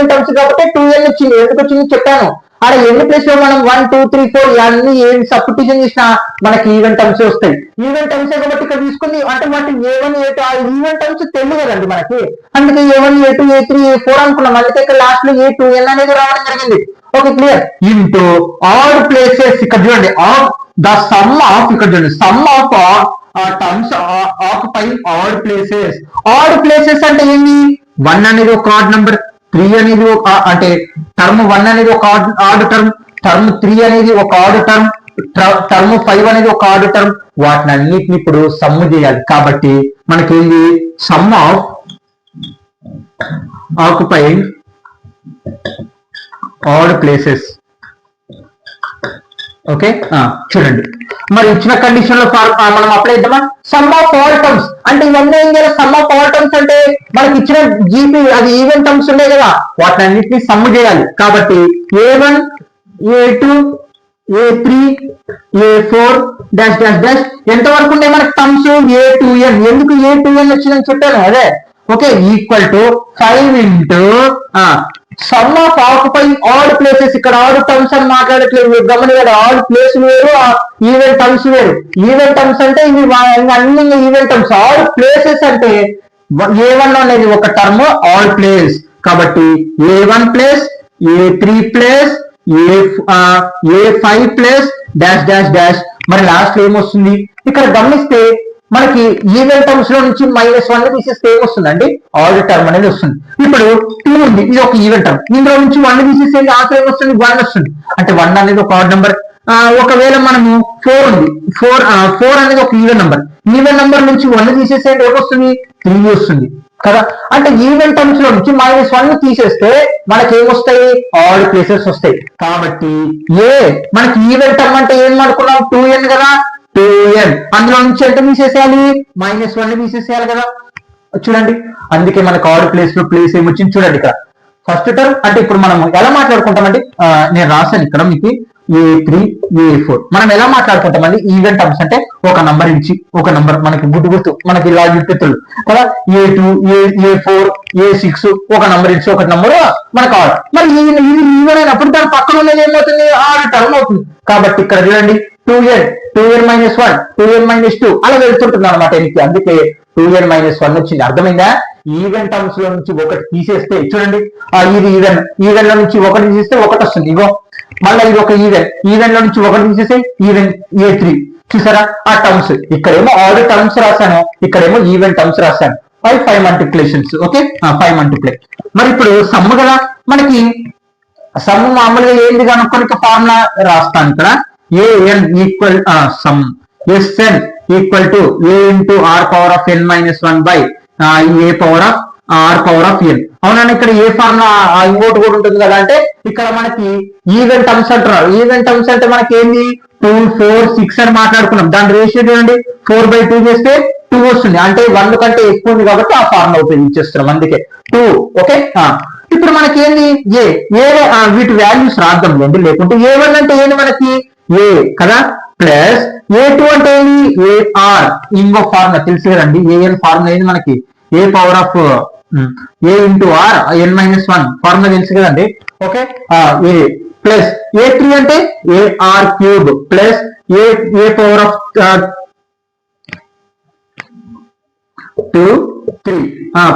టర్మ్స్ కాబట్టి 2n వచ్చింది. ఎందుకు వచ్చింది చెప్పాను. అక్కడ ఎన్ని ప్లేస్ లో మనం 1, 2, 3, 4 అన్ని ఏం సబ్స్టిట్యూషన్ చేసినా మనకి ఈవెన్ టర్మ్స్ వస్తాయి. ఈవెన్ టర్మ్స్ కాబట్టి ఇక్కడ తీసుకుంది అంటే వాటి A1, A2 ఆ ఈవెన్ టర్మ్స్ తెలియదు కదండి మనకి. అందుకే A1, A2, A3, A4 అనుకున్నాం. అందుకే ఇక్కడ లాస్ట్ లో A2n అనేది రావడం జరిగింది. Okay, clear. Into odd places ఇక్కడ చూడండి, ద సమ్ ఆఫ్ ఇక్కడ చూడండి, some of terms occupying odd places. Odd places అంటే ఏంటి, 1 అనేది ఒక ఆడ్ నంబర్, 3 అనేది అంటే టర్మ్ 1 అనేది ఒక ఆడ్ టర్మ్, టర్మ్ 3 అనేది ఒక ఆడ్ టర్మ్, టర్మ్ 5 అనేది ఒక ఆడ్ టర్మ్. వాటిని అన్నిటిని ఇప్పుడు సమ్ చేయాలి. కాబట్టి మనకి ఏంటి, some of occupying odd places. Okay, చూడండి మరి ఇచ్చిన కండిషన్ లో మనం అప్లై చేద్దామా. సమ్ ఆఫ్ ఆల్ టర్మ్స్ అంటే ఇవన్నీ ఏం చేయాలి, సమ్ ఆఫ్ ఆల్ టర్మ్స్ అంటే మనకి ఇచ్చిన జీపీ అది ఈవెన్ టర్మ్స్ ఉన్నాయి కదా, వాటిని అన్నిటిని సమ్ చేయాలి. కాబట్టి A1, A2, A3, A4 dash dash dash ఎంత వరకు ఉన్నాయి మనకి టర్మ్స్ A2n. ఎందుకు A2n వచ్చిందని చెప్పాను అదే. Okay, equal to 5 into some of occupying odd places. ఇక్కడ ఆడ్ టర్మ్స్ అని మాట్లాడట్లేదు, గమనించండి. ఆడ్ ప్లేస్ వేరు, ఈవెన్ టర్మ్స్ వేరు. ఈవెన్ టర్మ్స్ అంటే ఇవి అన్ని ఈవెన్ టర్మ్స్. ఆడ్ ప్లేసెస్ అంటే A1 అనేది ఒక టర్మ్ ఆడ్ ప్లేస్. కాబట్టి A1 plus A3 plus A5 plus dash dash dash. మరి లాస్ట్ లో ఏమొస్తుంది ఇక్కడ గమనిస్తే మనకి ఈవెన్ టర్మ్స్ లో నుంచి -1 తీసేస్తే ఏమొస్తుందండి, ఆడ్ టర్మ్ అనేది వస్తుంది. ఇప్పుడు 2 ఉంది, ఇది ఒక ఈవెన్ టర్మ్, ఇందులో నుంచి 1 తీసేస్తే ఆన్సర్ ఏమొస్తుంది 1 వస్తుంది. అంటే 1 అనేది ఒక ఆడ్ నెంబర్. ఒకవేళ మనము 4 ఉంది, 4 అనేది ఒక ఈవెన్ నెంబర్, ఈవెన్ నెంబర్ నుంచి 1 తీసేస్తే ఏమొస్తుంది 3 వస్తుంది కదా. అంటే ఈవెన్ టర్మ్స్ లో నుంచి -1 తీసేస్తే మనకి ఏమొస్తాయి, ఆడ్ ప్లేసెస్ వస్తాయి. కాబట్టి మనకి ఈవెన్ టర్మ్ అంటే ఏం అనుకున్నాం 2n కదా, 2n అందులో నుంచి ఎంత తీసేసేయాలి, -1 తీసేసేయాలి కదా. చూడండి, అందుకే మనకు ఆడ్ ప్లేస్ లో ప్లేస్ ఏమొచ్చింది చూడండి. ఇక్కడ ఫస్ట్ టర్మ్ అంటే ఇప్పుడు మనం ఎలా మాట్లాడుకుంటామండి, నేను రాశాను ఇక్కడ మీకు A3, A4 మనం ఎలా మాట్లాడుకుంటామండి. ఈవెన్ టర్మ్స్ అంటే ఒక నంబర్ ఇచ్చి ఒక నంబర్ మనకి గుర్తు మనకి ఇలా గుర్తులు కదా. A2, A4, A6 ఒక నంబర్ ఇచ్చి ఒక నంబర్ మనకు ఆడ్. మరి ఈవెన్ అయినప్పుడు దాని పక్కన ఉన్నది ఏమవుతుంది, ఆడ్ టర్మ్ అవుతుంది. కాబట్టి ఇక్కడ చూడండి 2n -1 2n -2 అలా వెళ్తుంటుంది అనమాట. అందుకే 2n -1 వచ్చింది. అర్థమైందా. ఈవెన్ టర్మ్స్ లో నుంచి ఒకటి తీసేస్తే చూడండి, ఇది ఈవెన్ లో నుంచి ఒకటి తీసేస్తే ఒకటి వస్తుంది. ఇగో మళ్ళీ ఇది ఒక ఈవెన్ లో నుంచి ఒకటి తీసేస్తే ఈవెన్ A3. చూసారా ఆ టర్మ్స్, ఇక్కడేమో ఆల్ టర్మ్స్ రాశాను, ఇక్కడేమో ఈవెన్ టర్మ్స్ రాశాను. 5 మల్టిప్లికేషన్స్. Okay 5 multiply. మరి ఇప్పుడు సమ్ కదా, మనకి సమ్ మామూలుగా ఏంది కనుక్కొని ఫార్ములా రాస్తాను ఇక్కడ. an equal some Sn equal to a into r power of n minus 1 by a power of r power of n. అవునా, ఇక్కడ ఏ ఫార్ములా ఇంకోటి కూడా ఉంటుంది కదా, అంటే ఇక్కడ మనకి ఈవెన్ టర్మ్స్ అంటున్నారు. ఈవెన్ టర్మ్స్ అంటే మనకి ఏంది 2, 4, 6 అని మాట్లాడుకున్నాం. దాని రేషియో చూడండి, 4/2 చేస్తే 2 వస్తుంది, అంటే 1 కంటే ఎక్కువ ఉంది కాబట్టి ఆ ఫార్ములా ఉపయోగించేస్తున్నాం, అందుకే 2. ఓకే ఇప్పుడు మనకి ఏంది వీటి వాల్యూస్ రాద్దాం లేకుంటే A1 అంటే ఏంది మనకి A కదా, ప్లస్ A2 అంటే ఏంది AR. ఇంకో ఫార్ములా తెలుసు కదండి, AN ఫార్ములా ఏంది మనకి A power of A into R n minus 1 formula తెలుసు కదండి. ఓకే A ప్లస్ A3 అంటే AR cube plus A power of 2, 3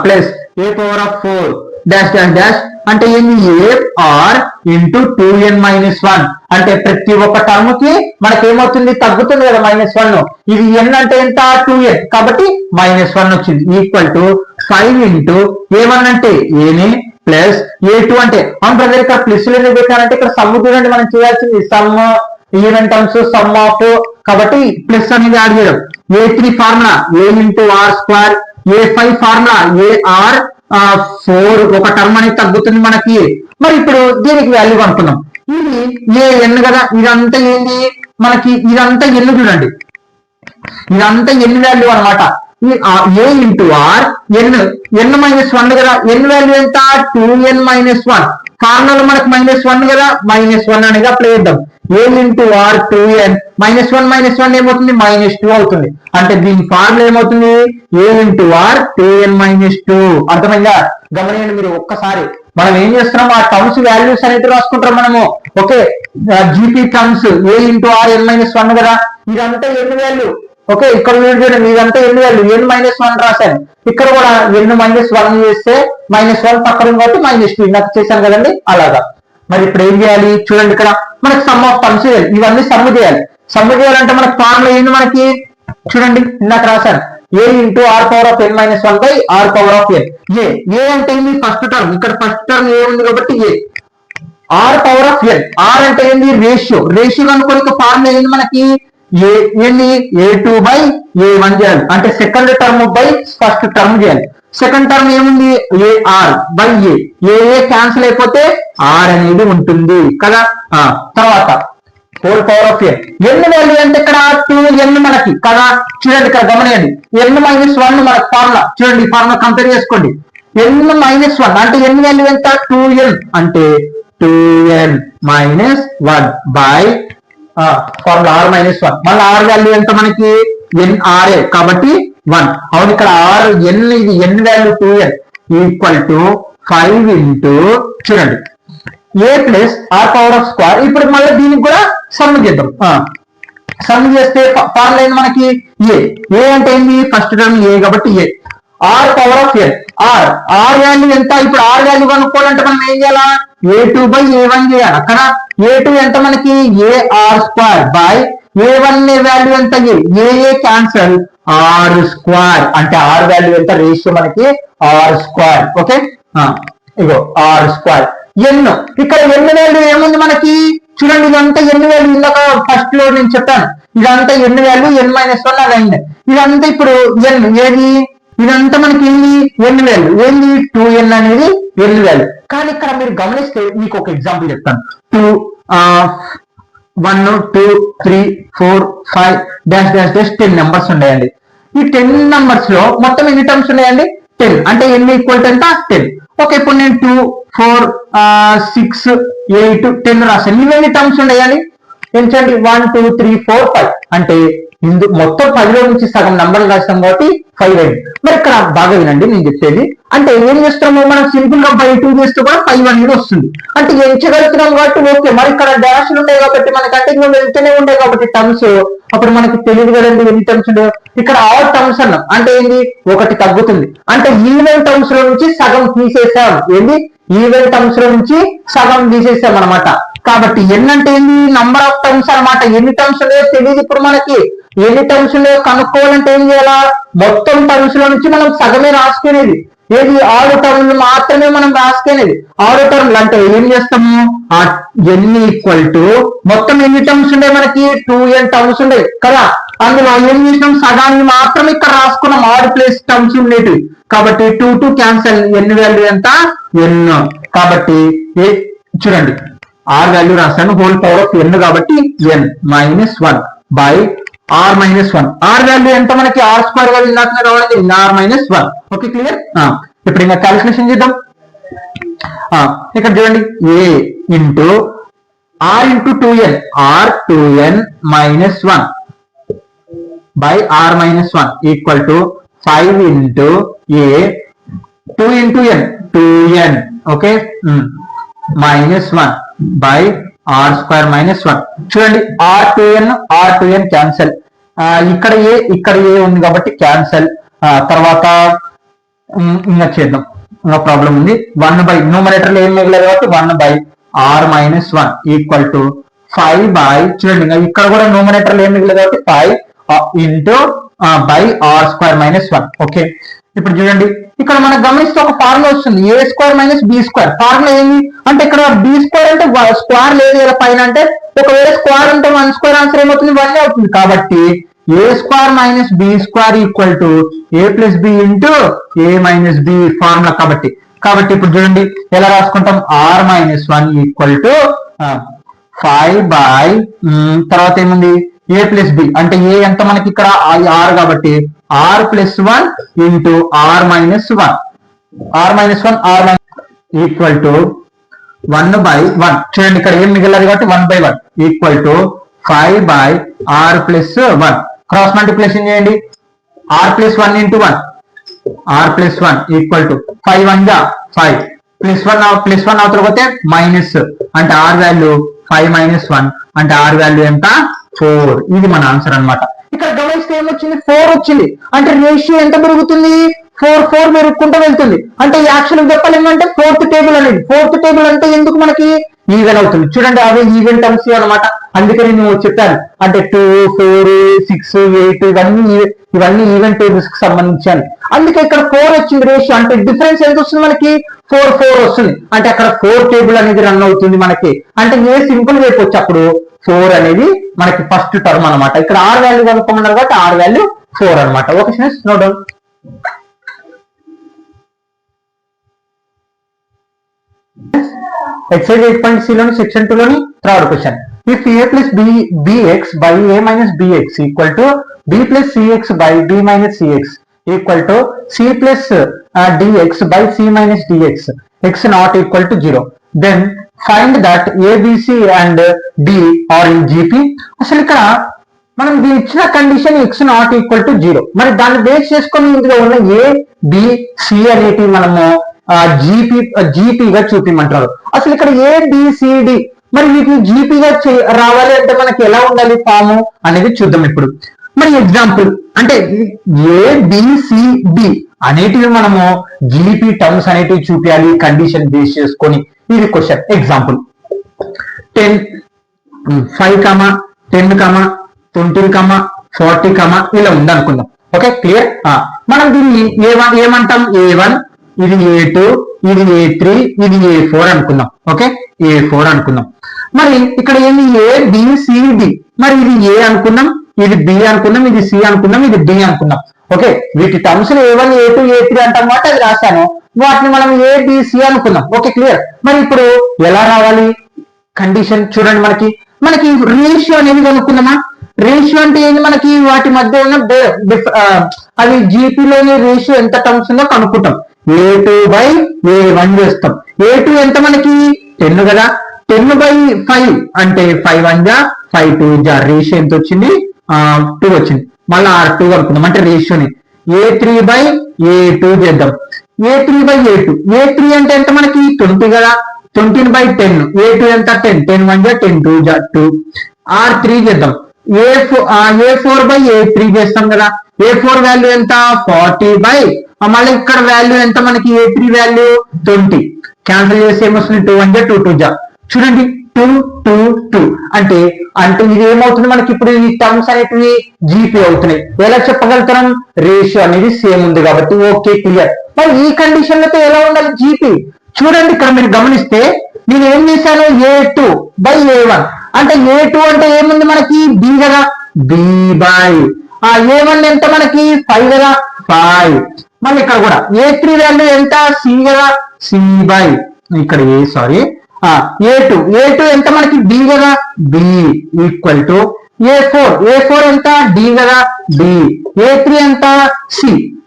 plus A power of 4 dash dash dash అంటే ఏంది AR ఇంటూ 2n మైనస్ 1. అంటే ప్రతి ఒక్క టర్మ్ కి మనకి ఏమవుతుంది, తగ్గుతుంది కదా -1. ఇది n అంటే ఎంత 2n కాబట్టి -1 వచ్చింది, ఈక్వల్ టు 5 ఇంటూ A1 అంటే ఏనే ప్లస్ A2 అంటే అవును బ్రదర్ ఇక్కడ ప్లస్ ఎందుకు పెట్టారంటే ఇక్కడ సమ్ చూడండి, మనం చేయాల్సింది some even terms sum of, కాబట్టి ప్లస్ అనేది యాడ్ చేయడం. A3 formula A into R square, A5 formula AR 4 ఒక టర్మ్ అనేది తగ్గుతుంది మనకి. మరి ఇప్పుడు దీనికి వాల్యూ అనుకున్నాం, ఇది AN కదా, ఇదంతా ఏంది మనకి, ఇదంతా ఎన్ చూడండి, ఇదంతా ఎన్ వాల్యూ అనమాట. A into r n minus 1 కదా, ఎన్ వాల్యూ ఎంత 2n మైనస్ 1. ఫార్ములా మనకు -1 కదా, -1 అనేది అప్లై చేద్దాం. A ఇంటూ ఆర్ 2n -1 ఏమవుతుంది -2 అవుతుంది. అంటే దీని ఫార్ములా ఏమవుతుంది A ఇంటూ ఆర్ 2n -2. అర్థమైందా? గమనించండి మీరు ఒక్కసారి. మనం ఏం చేస్తున్నాం, ఆ టర్మ్స్ వాల్యూస్ అనేది రాసుకుంటాం మనము. Okay GP terms A into r n -1 కదా, ఇదంతా ఎన్ వాల్యూ. ఓకే ఇక్కడ చూడండి, ఇదంతా ఎన్ వాల్యూ n-1 రాశాను. ఇక్కడ కూడా n-1 చేస్తే -1 పక్కన కాబట్టి -2 నాకు చేశాను కదండి, అలాగా. మరి ఇప్పుడు ఏం చేయాలి చూడండి, ఇక్కడ మనకి సమ్ ఆఫ్ టర్మ్స్ చేయాలి, ఇవన్నీ సమ్ చేయాలి. సమ్ చేయాలంటే మనకి ఫార్ములా ఏంది మనకి చూడండి, ఇందాక రాశాను A into r power of n -1 by r power of n. A అంటే ఏంది ఫస్ట్ టర్మ్, ఇక్కడ ఫస్ట్ టర్మ్ ఏ ఉంది కాబట్టి A. R power of n, r అంటే ఏంది రేషియో కనుక ఫార్ములా ఏంది మనకి ఏంది A2 బై A1 చేయాలి, అంటే second term by first term చేయాలి. సెకండ్ టర్మ్ ఏముంది AR బై ఏ క్యాన్సిల్ అయిపోతే R అనేది ఉంటుంది కదా. తర్వాత whole power of n value అంటే ఇక్కడ 2n మనకి కదా. చూడండి ఇక్కడ గమనించండి, n-1 మనకి ఫార్ములా చూడండి, ఫార్ములా కంపేర్ చేసుకోండి. n-1 అంటే n వాల్యూ ఎంత 2n, అంటే 2n-1 బై ఫార్ములా R-1. మళ్ళీ R వాల్యూ ఎంత మనకి NRA కాబట్టి 1. అవును ఇక్కడ R n ఇది n value 2n equal to 5 into చూడండి A plus R power of square. ఇప్పుడు మళ్ళీ దీనికి కూడా సమ్ చేద్దాం. సమ్ చేస్తే ఫార్ములా ఏంది మనకి ఏ అంటే ఏంది ఫస్ట్ టర్మ్ A కాబట్టి A. R power of n, R value ఎంత, ఇప్పుడు R వాల్యూ కనుక్కోవాలంటే మనం ఏం చేయాలా A2 బై A1 చేయాలి. అక్కడ A2 ఎంత మనకి AR square by A1 value ఎంత A క్యాన్సల్ R స్క్వేర్, అంటే R వాల్యూ ఎంత రేషియో మనకి R స్క్వేర్. ఓకే ఇగో R స్క్వేర్ n. ఇక్కడ n వాల్యూ ఏముంది మనకి చూడండి, ఇదంతా n వాల్యూ ఇందాక ఫస్ట్ లో నేను చెప్పాను, ఇదంతా n వాల్యూ n-1 అలా అయింది. ఇదంతా ఇప్పుడు n ఏది, ఇదంతా మనకి ఏంది n వాల్యూ ఏంది 2n అనేది n వాల్యూ. కానీ ఇక్కడ మీరు గమనిస్తే మీకు ఒక ఎగ్జాంపుల్ చెప్తాను. 1, 2, 3, 4, 5 డాష్ డాష్ డాష్ 10 నెంబర్స్ ఉన్నాయండి. ఈ 10 నెంబర్స్ లో మొత్తం ఎన్ని టర్మ్స్ ఉన్నాయండి 10, అంటే n ఈక్వల్ టు ఎంత 10. ఓకే ఇప్పుడు నేను 2, 4, 6, 8, 10 రాశాను. ఇవన్నీ టర్మ్స్ ఉన్నాయండి. ఎంచండి 1, 2, 3, 4, 5 అంటే మొత్తం 10లో నుంచి సగం నంబర్లు రాస్తాం కాబట్టి 5 అయింది. మరి ఇక్కడ బాగా వినండి నేను చెప్పేది. అంటే ఏం చేస్తున్నాము, మనం సింపుల్ గా బై 2 చేస్తే కూడా 5 అనేది వస్తుంది. అంటే ఎంచగలుగుతున్నాం కాబట్టి ఓకే. మరి ఇక్కడ డాష్లు ఉంటాయి కాబట్టి మనకంటే ఇంకా వెళ్తూనే ఉంటాయి కాబట్టి టర్మ్స్, అప్పుడు మనకి తెలియదు కదండి ఎన్ని టర్మ్స్ ఉండవు. ఇక్కడ ఆల్ టర్మ్స్ అన్నాం అంటే ఏంది, ఒకటి తగ్గుతుంది. అంటే ఈవెన్ టర్మ్స్ లో నుంచి సగం తీసేసాం. ఏంది, ఈవెన్ టర్మ్స్ లో నుంచి సగం తీసేసాం అనమాట. కాబట్టి ఎన్ అంటే ఏంది, నంబర్ ఆఫ్ టర్మ్స్ అనమాట. ఎన్ని టర్మ్స్ ఉన్నాయో తెలియదు ఇప్పుడు మనకి. ఎన్ని టర్మ్స్ ఉన్నాయో కనుక్కోవాలంటే ఏం చేయాలా, మొత్తం టర్మ్స్ లో నుంచి మనం సగమే రాసుకునేది. ఏది, 6 టర్మ్లు మాత్రమే మనం రాసుకునేది. 6 టర్మ్లు అంటే ఏం చేస్తాము, ఎన్ ఈక్వల్ టు మొత్తం ఎన్ని టర్మ్స్ ఉండే మనకి 2n టర్మ్స్ ఉండే కదా. అందులో ఏం చేసినాం, సగాన్ని మాత్రం ఇక్కడ రాసుకున్నాం. 6 ప్లస్ టర్మ్స్ ఉండేవి కాబట్టి 2 క్యాన్సల్. ఎన్ వాల్యూ ఎంత, ఎన్. కాబట్టి చూడండి ఆర్ వాల్యూ రాస్తాను, హోల్ పవర్ ఆఫ్ ఎన్ కాబట్టి n -1 by r -1. R value ఎంత మనకి, ఆర్ స్క్వేర్ వాల్యూ ఇందాక రావడం R-1. Okay clear. ఇప్పుడు ఇంకా క్యాలిక్యులేషన్ చేద్దాం. ఇక్కడ చూడండి a into r into 2n, r 2n -1 by r -1 equal to 5 into a 2 into n 2n. Okay, -1 by r square -1. చూడండి R2n క్యాన్సల్. ఇక్కడ ఏ ఉంది కాబట్టి క్యాన్సల్. తర్వాత ఇంకా చేద్దాం, ఇంకా ప్రాబ్లం ఉంది. 1 బై న్యూమరేటర్ లో ఏం మిగలేదు కాబట్టి 1 by r -1 equal to 5 by, చూడండి ఇక్కడ కూడా న్యూమరేటర్ లో ఏం మిగలేదు కాబట్టి 5 into by r square -1. Okay, ఇప్పుడు చూడండి ఇక్కడ మనం గమనిస్తే ఒక ఫార్ములా వస్తుంది, a square minus b square. Formula ఏంటి అంటే ఇక్కడ బి స్క్వేర్ అంటే స్క్వేర్ లేదు ఇలా పైన, అంటే ఒకవేళ స్క్వేర్ అంటే 1 స్క్వేర్ ఆన్సర్ ఏమవుతుంది, 1 అవుతుంది. కాబట్టి a square minus b square equal to a plus b into a minus b formula. కాబట్టి ఇప్పుడు చూడండి ఎలా రాసుకుంటాం, ఆర్ -1 ఈక్వల్ టు 5 బై తర్వాత ఏముంది ఏ ప్లస్ బి, అంటే ఏ ఎంత మనకి ఇక్కడ ఆర్ కాబట్టి R+1 into R-1 equal to 1 by 1. చూడండి ఇక్కడ ఏం మిగలదు కాబట్టి 1 by 1 equal to 5 by R+1. Cross multiplication చేయండి, R+1 into 1 R+1 equal to 5 1 గా 5 +1 అవతల పోతే మైనస్, అంటే ఆర్ వాల్యూ 5 -1 అంటే ఆర్ వాల్యూ ఎంత 4. ఇది మన ఆన్సర్ అన్నమాట. ఇక్కడ గమనిస్తే ఏమొచ్చింది, 4 వచ్చింది. అంటే రేషియో ఎంత పెరుగుతుంది, 4 పెరుగుకుంటూ వెళ్తుంది. అంటే యాక్చువల్ చెప్పాలి ఏంటంటే ఫోర్త్ టేబుల్ అనేది, ఫోర్త్ టేబుల్ అంటే ఎందుకు మనకి ఈవెన్ అవుతుంది. చూడండి అవి ఈవెన్ టర్మ్స్ అనమాట. అందుకని నేను చెప్పాను, అంటే 2 4 6 8 ఇవన్నీ ఈవెన్ టేబుల్స్ కి సంబంధించాను. అందుకే ఇక్కడ 4 వచ్చింది రేషియో. అంటే డిఫరెన్స్ ఎంత వస్తుంది మనకి, 4 వస్తుంది. అంటే అక్కడ 4 టేబుల్ అనేది రన్ అవుతుంది మనకి. అంటే ఏ సింపుల్ గా చెప్పొచ్చు అప్పుడు 4 అనేది మనకి ఫస్ట్ టర్మ్ అనమాట. ఇక్కడ ఆర్ వాల్యూ కనుక్కోమన్నారు కాబట్టి ఆర్ వాల్యూ 4 అనమాట. Okay friends, no doubt. Exercise 8.c లోని సెక్షన్ 2 లోని third question. If a plus bx by a minus bx equal to b plus cx by b minus cx equal to c plus dx by c minus dx, x not equal to 0, then find that a, b, c and d are in GP. అసలు ఇక్కడ మనం దీని ఇచ్చిన condition x not equal to 0. మరి దాన్ని base చేసుకొని ఇందులో ఉన్న ఏ బి సి అనేటివి మనము జీపీగా చూపిమంటారు. అసలు ఇక్కడ ఏబిసిడి మరి వీటిని జీపీగా రావాలి అంటే మనకి ఎలా ఉండాలి ఫామ్ అనేది చూద్దాం ఇప్పుడు. మరి ఎగ్జాంపుల్ అంటే ఏబిసిడి అనేటివి మనము జీపీ టర్మ్స్ అనేటివి చూపించాలి కండిషన్ బేస్ చేసుకొని. ఇది క్వశ్చన్. ఎగ్జాంపుల్ 10 5 10 20 40 ఇలా ఉంది అనుకుందాం. Okay clear. మనం దీన్ని ఏమంటాం, A1 ఇది A2 ఇది A3 ఇది A4 అనుకుందాం. ఓకే A4 అనుకుందాం. మరి ఇక్కడ ఏంది ABCD, మరి ఇది A అనుకుందాం, ఇది B అనుకుందాం, ఇది C అనుకుందాం, ఇది D అనుకుందాం. ఓకే వీటి టర్మ్స్ A1 A2 A3 అంటాం కాబట్టి అది రాశాను, వాటిని మనం ABC అనుకుందాం. Okay clear. మరి ఇప్పుడు ఎలా రావాలి కండిషన్ చూడండి, మనకి రేషియో అనేది కనుక్కుందామా. రేషియో అంటే ఏంది, మనకి వాటి మధ్య ఉన్న అది జీపీలోని రేషియో ఎంత టర్మ్స్ ఉందో కనుక్కుంటాం. A2 బై A1 చేస్తాం. A2 ఎంత మనకి 10 కదా, 10 బై 5 అంటే 5 1 జా 5 2 జా రేషియో ఎంత వచ్చింది 2 వచ్చింది. మళ్ళీ R2 అనుకుందాం, అంటే రేషియోని A3/A2 చేద్దాం. A3/A2, A3 అంటే ఎంత మనకి 20 కదా, 20/10, A2 ఎంత 10, 10 1 10 2 2. R3 చేద్దాం, A4/A3 చేస్తాం కదా, A4 వాల్యూ ఎంత 40 మళ్ళీ ఇక్కడ వాల్యూ ఎంత మనకి A3 వాల్యూ 20, క్యాన్సిల్ చేస్తే ఏమొస్తుంది 2 1 2 2 చూడండి 2 2 2 అంటే ఇది ఏమవుతుంది మనకి ఇప్పుడు ఈ టర్మ్స్ అనేటివి జీపీ అవుతున్నాయి. ఎలా చెప్పగలుగుతాం, రేషియో అనేది సేమ్ ఉంది కాబట్టి ఓకే క్లియర్. మరి ఈ కండిషన్ లతో ఎలా ఉండాలి జీపీ, చూడండి ఇక్కడ మీరు గమనిస్తే నేను ఏం చేశాను A2/A1 అంటే A2 అంటే ఏముంది మనకి B కదా, B/A1 ఎంత మనకి 5 కదా 5. మళ్ళీ ఇక్కడ కూడా A3 వాల్యూ ఎంత C కదా, C/ ఇక్కడ A2 ఎంత మనకి B కదా, B ఈక్వల్ టు A4 ఎంత D కదా, D. A3 ఎంత C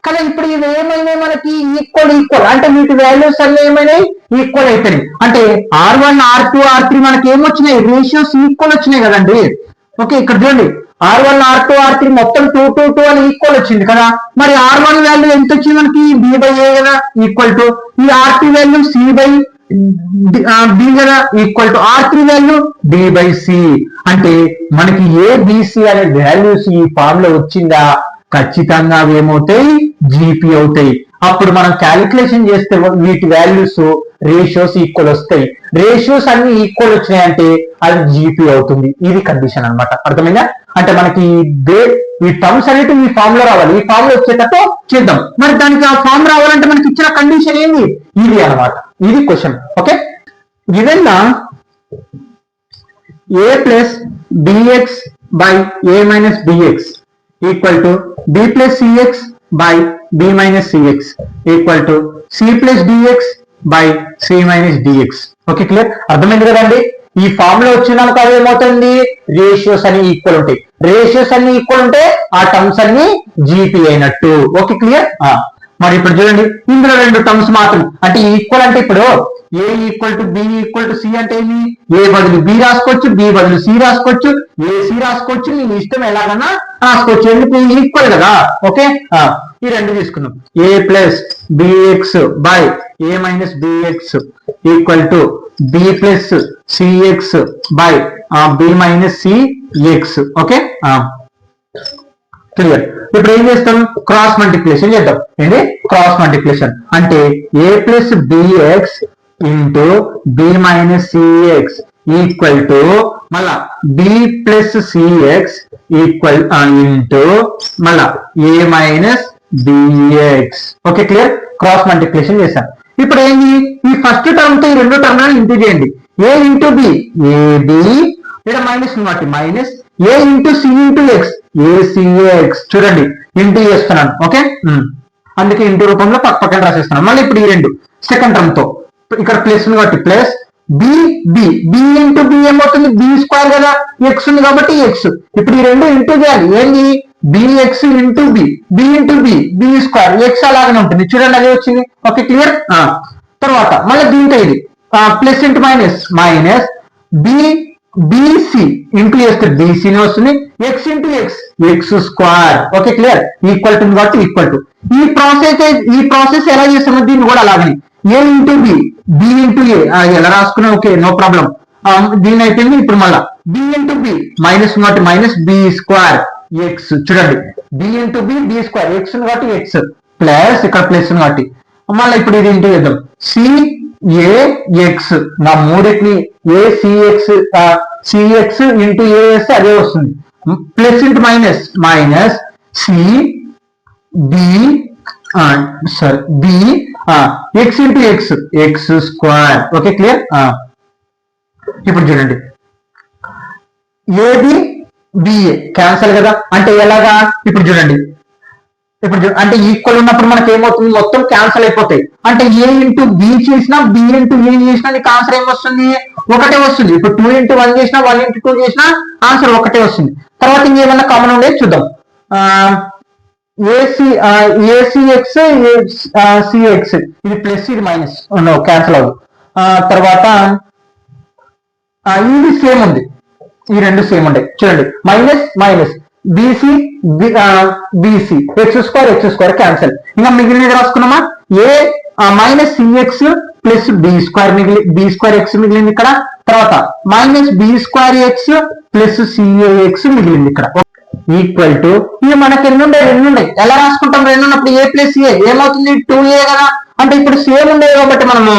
కదా. ఇప్పుడు ఇవి ఏమైనాయి మనకి ఈక్వల్ అంటే వీటి వాల్యూస్ అన్ని ఏమైనాయి ఈక్వల్ అయిపోయినాయి. అంటే R1 R2 R3 మనకి ఏమొచ్చినాయి, రేషియోస్ ఈక్వల్ వచ్చినాయి కదండి. ఓకే ఇక్కడ చూడండి R1 R2 R3 మొత్తం 2 2 2 అని ఈక్వల్ వచ్చింది కదా. మరి R1 వాల్యూ ఎంత వచ్చింది మనకి B/A కదా, ఈక్వల్ టు ఈ R2 వాల్యూ C/B కదా, equal to R3 value D/C. అంటే మనకి ABC అనే వాల్యూస్ ఈ ఫామ్ లో వచ్చిందా, ఖచ్చితంగా అవి ఏమవుతాయి జీపీ అవుతాయి. అప్పుడు మనం క్యాలిక్యులేషన్ చేస్తే వీటి వాల్యూస్ రేషియోస్ ఈక్వల్ వస్తాయి. రేషియోస్ అన్ని ఈక్వల్ వచ్చినాయంటే అది జీపీ అవుతుంది. ఇది కండిషన్ అన్నమాట. అర్థమైందా? అంటే మనకి ఈ టర్మ్స్ అనేవి ఈ ఫామ్ లో రావాలి. ఈ ఫామ్ లో వచ్చేటట్టు చేద్దాం. మరి దానికి ఆ ఫామ్ రావాలంటే మనకి ఇచ్చిన కండిషన్ ఏంది, ఇది అన్నమాట. ఇది question. Okay, given A plus bx by A minus bx equal to B plus cx by B minus cx equal to C plus dx by C minus dx. Okay clear, అర్థమైంది కదండి. ఈ form లో వచ్చినాక ఏమవుతుంది, ratios అన్ని equal ఉంటాయి. Ratios అన్ని equal ఉంటే ఆ టర్మ్స్ అన్ని జీపీ అయినట్టు. Okay clear. మరి ఇప్పుడు చూడండి ఇందులో రెండు టర్మ్స్ మాత్రం అంటే ఈక్వల్ అంటే ఇప్పుడు A equal to B equal to C అంటే ఏమి, A బదులు B రాసుకోవచ్చు, B బదులు C రాసుకోవచ్చు, AC రాసుకోవచ్చు, మీ ఇష్టం ఎలాగన్నా రాసుకోవచ్చు. ఎందుకు ఈక్వల్ కదా. ఓకే, ఈ రెండు తీసుకుందాం. A plus BX by A minus BX equal to B plus CX by B minus CX. Okay clear. ఇప్పుడు ఏం చేస్తాం, క్రాస్ మల్టిప్లికేషన్ చేద్దాం. ఏంటి క్రాస్ మల్టిప్లికేషన్ అంటే A plus BX into B minus CX equal to మళ్ళా B plus CX equal into మళ్ళా A minus BX. Okay clear, cross multiplication చేశాం. ఇప్పుడు ఏంటి, ఈ ఫస్ట్ టర్మ్ తో ఈ రెండు టర్మ్ ఇంటూ చేయండి. A ఇంటూ B AB, ఇక్కడ మైనస్ ఉన్నట్టు minus A into C into X ACX. చూడండి ఇంటూ చేస్తున్నాను. ఓకే, అందుకే ఇంటూ రూపంలో పక్కన రాసేస్తున్నాను. మళ్ళీ ఇప్పుడు ఈ రెండు సెకండ్ టర్మ్ తో ఇక్కడ ప్లస్ ఉంది కాబట్టి ప్లస్ B ఇంటూ B ఏమవుతుంది, B² కదా, X ఉంది కాబట్టి X. ఇప్పుడు ఈ రెండు ఇంటూ చేయాలి. ఏంది BX into B into B² X అలాగనే ఉంటుంది. చూడండి అదే వచ్చింది. Okay clear. తర్వాత మళ్ళీ దీంతో ఇది plus into minus BC into చేస్తే BC ని వస్తుంది, X into X² okay clear, equal to కాబట్టి ఈక్వల్ టు. ఈ ప్రాసెస్ ఎలా చేస్తామో దీన్ని కూడా అలాగనే A into B into A ఎలా రాసుకున్నా ఓకే నో ప్రాబ్లం. దీని అయిపోయింది. ఇప్పుడు మళ్ళా B ఇంటూ B మైనస్ కాబట్టి మైనస్ B² X. చూడండి B ఇంటూ B² X కాబట్టి X ప్లస్ ఇక్కడ ప్లస్ కాబట్టి మళ్ళీ ఇప్పుడు ఇది ఇంటూ చేద్దాం. CAX నా మూడింటిని CX ఇంటూ A వేస్తే అదే వస్తుంది. Plus into minus B X into X² okay clear. ఇప్పుడు చూడండి AB BA క్యాన్సల్ కదా, అంటే ఎలాగా ఇప్పుడు చూడండి అంటే ఈక్వల్ ఉన్నప్పుడు మనకి ఏమవుతుంది, మొత్తం క్యాన్సల్ అయిపోతాయి. అంటే A ఇంటూ B చేసినా B ఇంటూ A చేసినా నీకు ఆన్సర్ ఏమొస్తుంది, ఒకటే వస్తుంది. ఇప్పుడు 2 ఇంటూ 1 చేసినా 1 ఇంటూ 2 చేసినా ఆన్సర్ ఒకటే వస్తుంది. తర్వాత ఇంకేమన్నా కామన్ ఉండేది చూద్దాం. ACX CX ఇది ప్లస్ ఇది మైనస్ క్యాన్సల్ అవ్వదు. తర్వాత ఇది సేమ్ ఉంది, ఈ రెండు సేమ్ ఉంటాయి. చూడండి minus b c b c x square cancel. ఇంకా మిగిలినది రాసుకున్నామా, a minus c x plus b square x మిగిలింది ఇక్కడ. తర్వాత minus b square x plus c a x మిగిలింది ఇక్కడ. ఈక్వల్ టు ఇవి మనకి రెండు ఉన్నాయి. ఎలా రాసుకుంటాం, రెండు ఉన్నప్పుడు ఏ ప్లస్ ఏ ఏమవుతుంది 2a కదా. అంటే ఇప్పుడు సేమ్ ఉండేది కాబట్టి మనము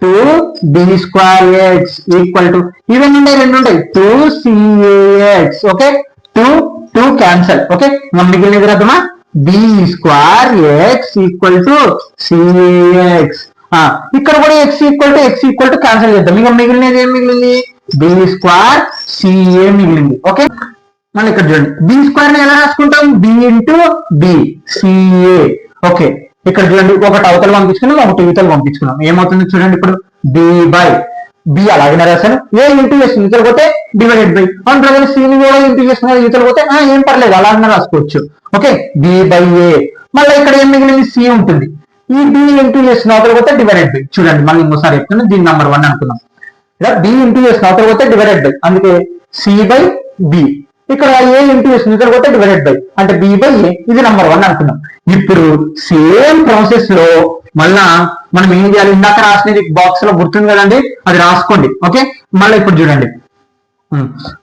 2b square x equal to ఇవన్నీ ఉన్నాయి, రెండు ఉంటాయి 2cax. Okay, 2 cancel. ఓకే, మిగిలినది రద్దమా, b square x equal to cax. ఇక్కడ కూడా x ఈక్వల్ టు క్యాన్సల్ చేద్దాం. ఇక మిగిలినది ఏం మిగిలింది, b స్క్వేర్ ca మిగిలింది. ఓకే, మళ్ళీ ఇక్కడ చూడండి బి స్క్వేర్ ని ఎలా రాసుకుంటాం, b into b c a. Okay, ఇక్కడ చూడండి ఒకటి అవతల పంపించుకున్నాం, ఒకటి ఇవతల పంపించుకున్నాం. ఏమవుతుంది చూడండి ఇప్పుడు, బి బై బి అలాగే రాశాను, ఏ ఇంటూ చేస్తుంది ఇవతల పోతే డివైడెడ్ బై వన్ ప్రజలు సిని కూడా ఇంటూ చేస్తున్నారు ఇవతల పోతే ఏం పర్లేదు అలాగే రాసుకోవచ్చు. ఓకే, బి బై ఏ. మళ్ళీ ఇక్కడ ఏం మిగిలింది, సి ఉంటుంది. ఈ బి ఇంటూ చేసిన అవతల పోతే డివైడెడ్ బై. చూడండి మళ్ళీ ఇంకోసారి చెప్తున్నాను, దీని నెంబర్ 1 అనుకున్నాం. ఇలా బి ఇంటూ చేసిన అవతల పోతే డివైడెడ్ బై, అందుకే సి బై బి. ఇక్కడ ఏ ఇంటూ చేస్తుంది ఇక్కడ పోతే డివైడెడ్ బై, అంటే బి బై ఏ. ఇది నెంబర్ 1 అనుకున్నాం. ఇప్పుడు సేమ్ ప్రాసెస్ లో మళ్ళా మనం ఏం చేయాలి, ఇందాక రాసినది బాక్స్ లో గుర్తుంది కదండి, అది రాసుకోండి. ఓకే, మళ్ళీ ఇప్పుడు చూడండి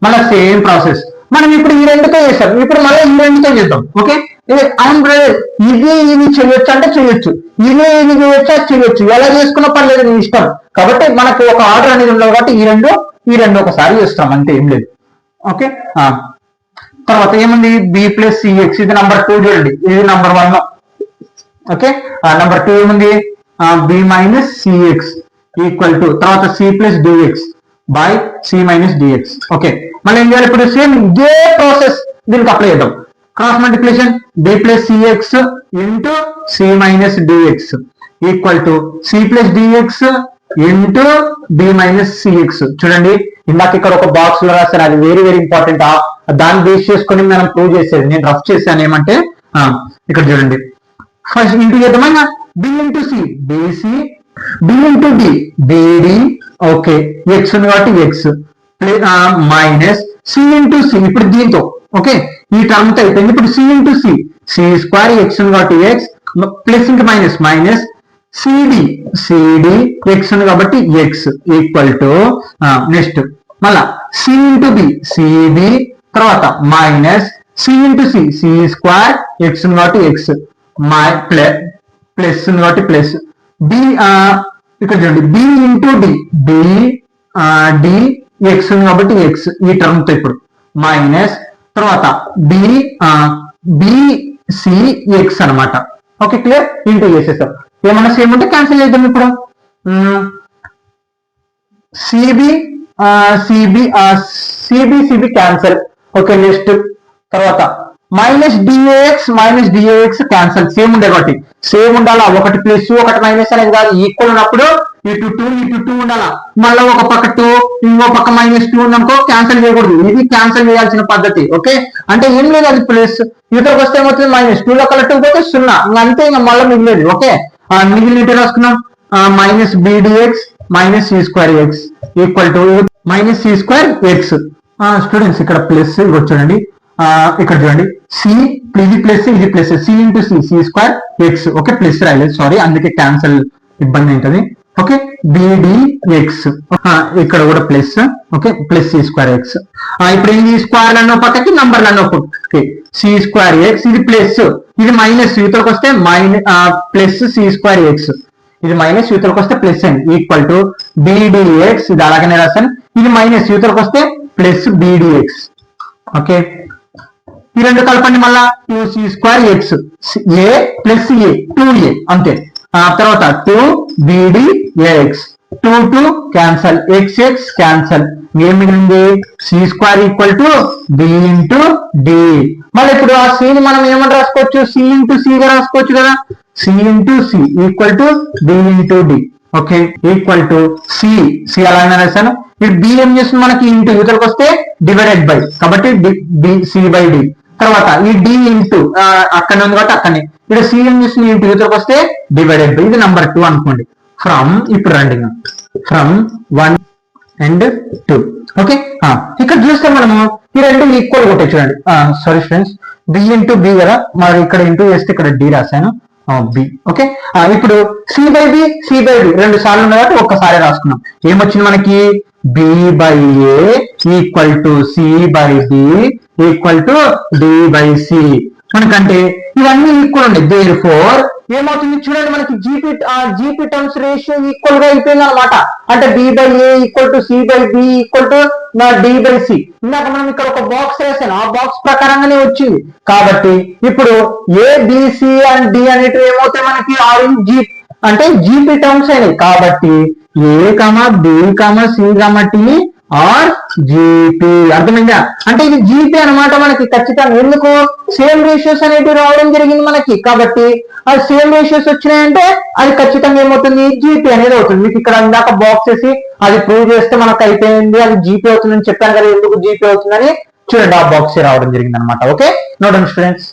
మళ్ళీ సేమ్ ప్రాసెస్ మనం ఇప్పుడు ఈ రెండుతో చేస్తాం, ఇప్పుడు మళ్ళీ ఈ రెండుతో చేద్దాం. ఓకే, ఇది చేయొచ్చు అంటే చేయొచ్చు, ఇది చేయొచ్చు అది చేయొచ్చు, ఎలా చేసుకున్నా పర్లేదు నీ ఇష్టం. కాబట్టి మనకు ఒక ఆర్డర్ అనేది ఉండదు కాబట్టి ఈ రెండు ఒకసారి చేస్తాం అంతే, ఏం లేదు. ఓకే, తర్వాత ఏముంది, బి ప్లస్ సిఎక్స్, ఇది నంబర్ 2 చూడండి, ఇది నంబర్ 1. ఓకే, నంబర్ 2 ఏముంది, b minus c x equal to తర్వాత c plus d x by c minus d x. Okay, మళ్ళీ ఏం చేయాలి, ఇప్పుడు సేమ్ ఇదే ప్రాసెస్ దీనికి అప్లై చేద్దాం. Cross multiplication b plus c x into c minus d x equal to c plus d x into b minus c x. చూడండి ఇందాక ఇక్కడ ఒక బాక్స్ లో రాశారు, అది వెరీ ఇంపార్టెంట్. దాన్ని బేస్ చేసుకొని మనం ప్రూవ్ చేసేది, నేను రఫ్ చేశాను. ఏమంటే ఇక్కడ చూడండి, ఫస్ట్ ఇంటూ చేద్దామా, b into c b c, b into d b d. Okay, x ఉంది కాబట్టి x minus c into c, ఇప్పుడు దీంతో ఓకే ఈ టర్మ్ తో అయిపోయింది. ఇప్పుడు c into c, c square x ఉంది కాబట్టి ఎక్స్ ప్లస్ ఇంకా మైనస్ మైనస్ సిడి ఎక్స్ ఉంది కాబట్టి ఎక్స్ ఈక్వల్ టు నెక్స్ట్ మళ్ళా సి ఇంటూ బి సిబి, తర్వాత minus c into c, c square x ఉంది కాబట్టి ఎక్స్ ప్లస్ ఉంది కాబట్టి ప్లస్ బి, ఇక్కడ చూడండి b into d d x ఉంది కాబట్టి ఎక్స్ ఈ టర్మ్ తో ఇప్పుడు మైనస్ తర్వాత బిసి ఎక్స్ అనమాట. ఓకే, క్లియర్, ఇంటూ చేసేసాం. ఏమన్నా సేమ్ ఉంటే క్యాన్సిల్ చేద్దాం. ఇప్పుడు సిబి క్యాన్సిల్. ఓకే, నెక్స్ట్ తర్వాత మైనస్ డిఏఎక్స్ క్యాన్సిల్. సేమ్ ఉండే కాబట్టి సేమ్ ఉండాలా, ఒకటి ప్లస్ ఒకటి మైనస్ అనేది కాదు, ఈక్వల్ ఉన్నప్పుడు ఇటు 2 ఉండాలా. మళ్ళీ ఒక పక్క 2 ఇంకో పక్క -2 ఉందనుకో క్యాన్సిల్ చేయకూడదు, ఇది క్యాన్సిల్ చేయాల్సిన పద్ధతి. ఓకే, అంటే ఏం లేదు, అది ప్లస్ ఇతరకు వస్తే ఏమవుతుంది, -2 లో కల 2 పోతే 0, అంతే. ఇంకా మళ్ళీ మిగిలేదు. ఓకే, మిగిలిన రాసుకున్నాం, minus b d x minus c square x equal to minus c square x. Students ఇక్కడ ప్లస్ చూడండి, ఇక్కడ చూడండి సి ఇది ప్లస్ ఇది plus, c into c square x. Okay, plus రాయలేదు, సారీ, అందుకే క్యాన్సల్ ఇబ్బంది అవుతుంది. ఓకే, బిడిఎక్స్ ఇక్కడ కూడా plus. Okay, plus c square x. ఇప్పుడు ఇది స్క్వేర్ అన్నో పక్కకి నంబర్లు అన్నో పక్కకి, సి స్క్వేర్ ఎక్స్ ఇది ప్లస్ ఇది మైనస్ యూతలకు వస్తే ప్లస్ సి స్క్వేర్ ఎక్స్, ఇది మైనస్ యూతలకు వస్తే ప్లస్ అండి ఈక్వల్ టు బిడిఎక్స్. ఇది అలాగనే రాస్తాను, ఇది మైనస్ యూతలకు వస్తే ప్లస్ బిడిఎక్స్. ఓకే, ఈ రెండు కలపండి, మళ్ళా 2c స్క్వేర్ ఎక్స్ ఏ ప్లస్ ఏ 2a అంతే. తర్వాత 2bdx 2 క్యాన్సల్, x క్యాన్సల్, ఏం మిగిలింది c square equal to b into d. మళ్ళీ ఇప్పుడు ఆ సిని మనం ఏమని రాసుకోవచ్చు, సి ఇంటూ సిగా రాసుకోవచ్చు కదా, c into c equal to b into d. Okay, equal to c అలాగే రాశాను. ఇప్పుడు బి ఏం చేస్తుంది మనకి, ఇంటూ యూతలకు వస్తే డివైడెడ్ బై, కాబట్టి సి బై డి. తర్వాత ఈ డి ఇంటూ అక్కడ ఉంది కాబట్టి అక్కడనే, ఇక్కడ సి ఏం చేస్తుంది ఇంటూ యూతలకు వస్తే డివైడెడ్ బై, ఇది నంబర్ 2 అనుకోండి. ఫ్రమ్ ఇప్పుడు రండి, ఫ్రమ్ 1 అండ్ 2. ఓకే, ఇక్కడ చూస్తే మనము ఈ రెండు ఈక్వల్ కొట్టే చూడండి. Sorry friends, b into b కదా, మరి ఇక్కడ ఇంటూ చేస్తే ఇక్కడ డి రాశాను, బి. ఓకే, ఇప్పుడు సి బై బి రెండు సార్లు ఉన్నాయి కాబట్టి ఒక్కసారి రాసుకున్నాం. ఏమొచ్చింది మనకి, b by a equal to c by b equal to d by c. మనకంటే ఇవన్నీ ఈక్వల్ ఉన్నాయి, దేర్ ఫోర్ ఏమవుతుంది చూడండి, మనకి జీపీ టర్మ్స్ రేషియో ఈక్వల్ గా అయిపోయింది అనమాట. అంటే b by a equal to c by b equal to d by c. ఇందాక మనం ఇక్కడ ఒక బాక్స్ వేసాను, ఆ బాక్స్ ప్రకారంగానే వచ్చింది. కాబట్టి ఇప్పుడు ఏ బిసి అండ్ డి అనేటివి ఏమవుతాయి మనకి ఆర్ జీ అంటే జీపీ టర్మ్స్ అయినాయి. కాబట్టి a comma b comma c comma d are GP. అర్థమైందా? అంటే ఇది జీపీ అనమాట మనకి ఖచ్చితంగా. ఎందుకు, సేమ్ రేషియోస్ అనేటివి రావడం జరిగింది మనకి. కాబట్టి అది సేమ్ రేషియోస్ వచ్చినాయంటే అది ఖచ్చితంగా ఏమవుతుంది, జీపీ అనేది అవుతుంది. మీకు ఇక్కడ ఇందాక బాక్స్ వేసి అది ప్రూవ్ చేస్తే మనకు అయిపోయింది, అది జీపీ అవుతుందని చెప్పాను కదా. ఎందుకు జీపీ అవుతుందని చూడండి, ఆ బాక్స్ రావడం జరిగింది అనమాట. Okay, note down students.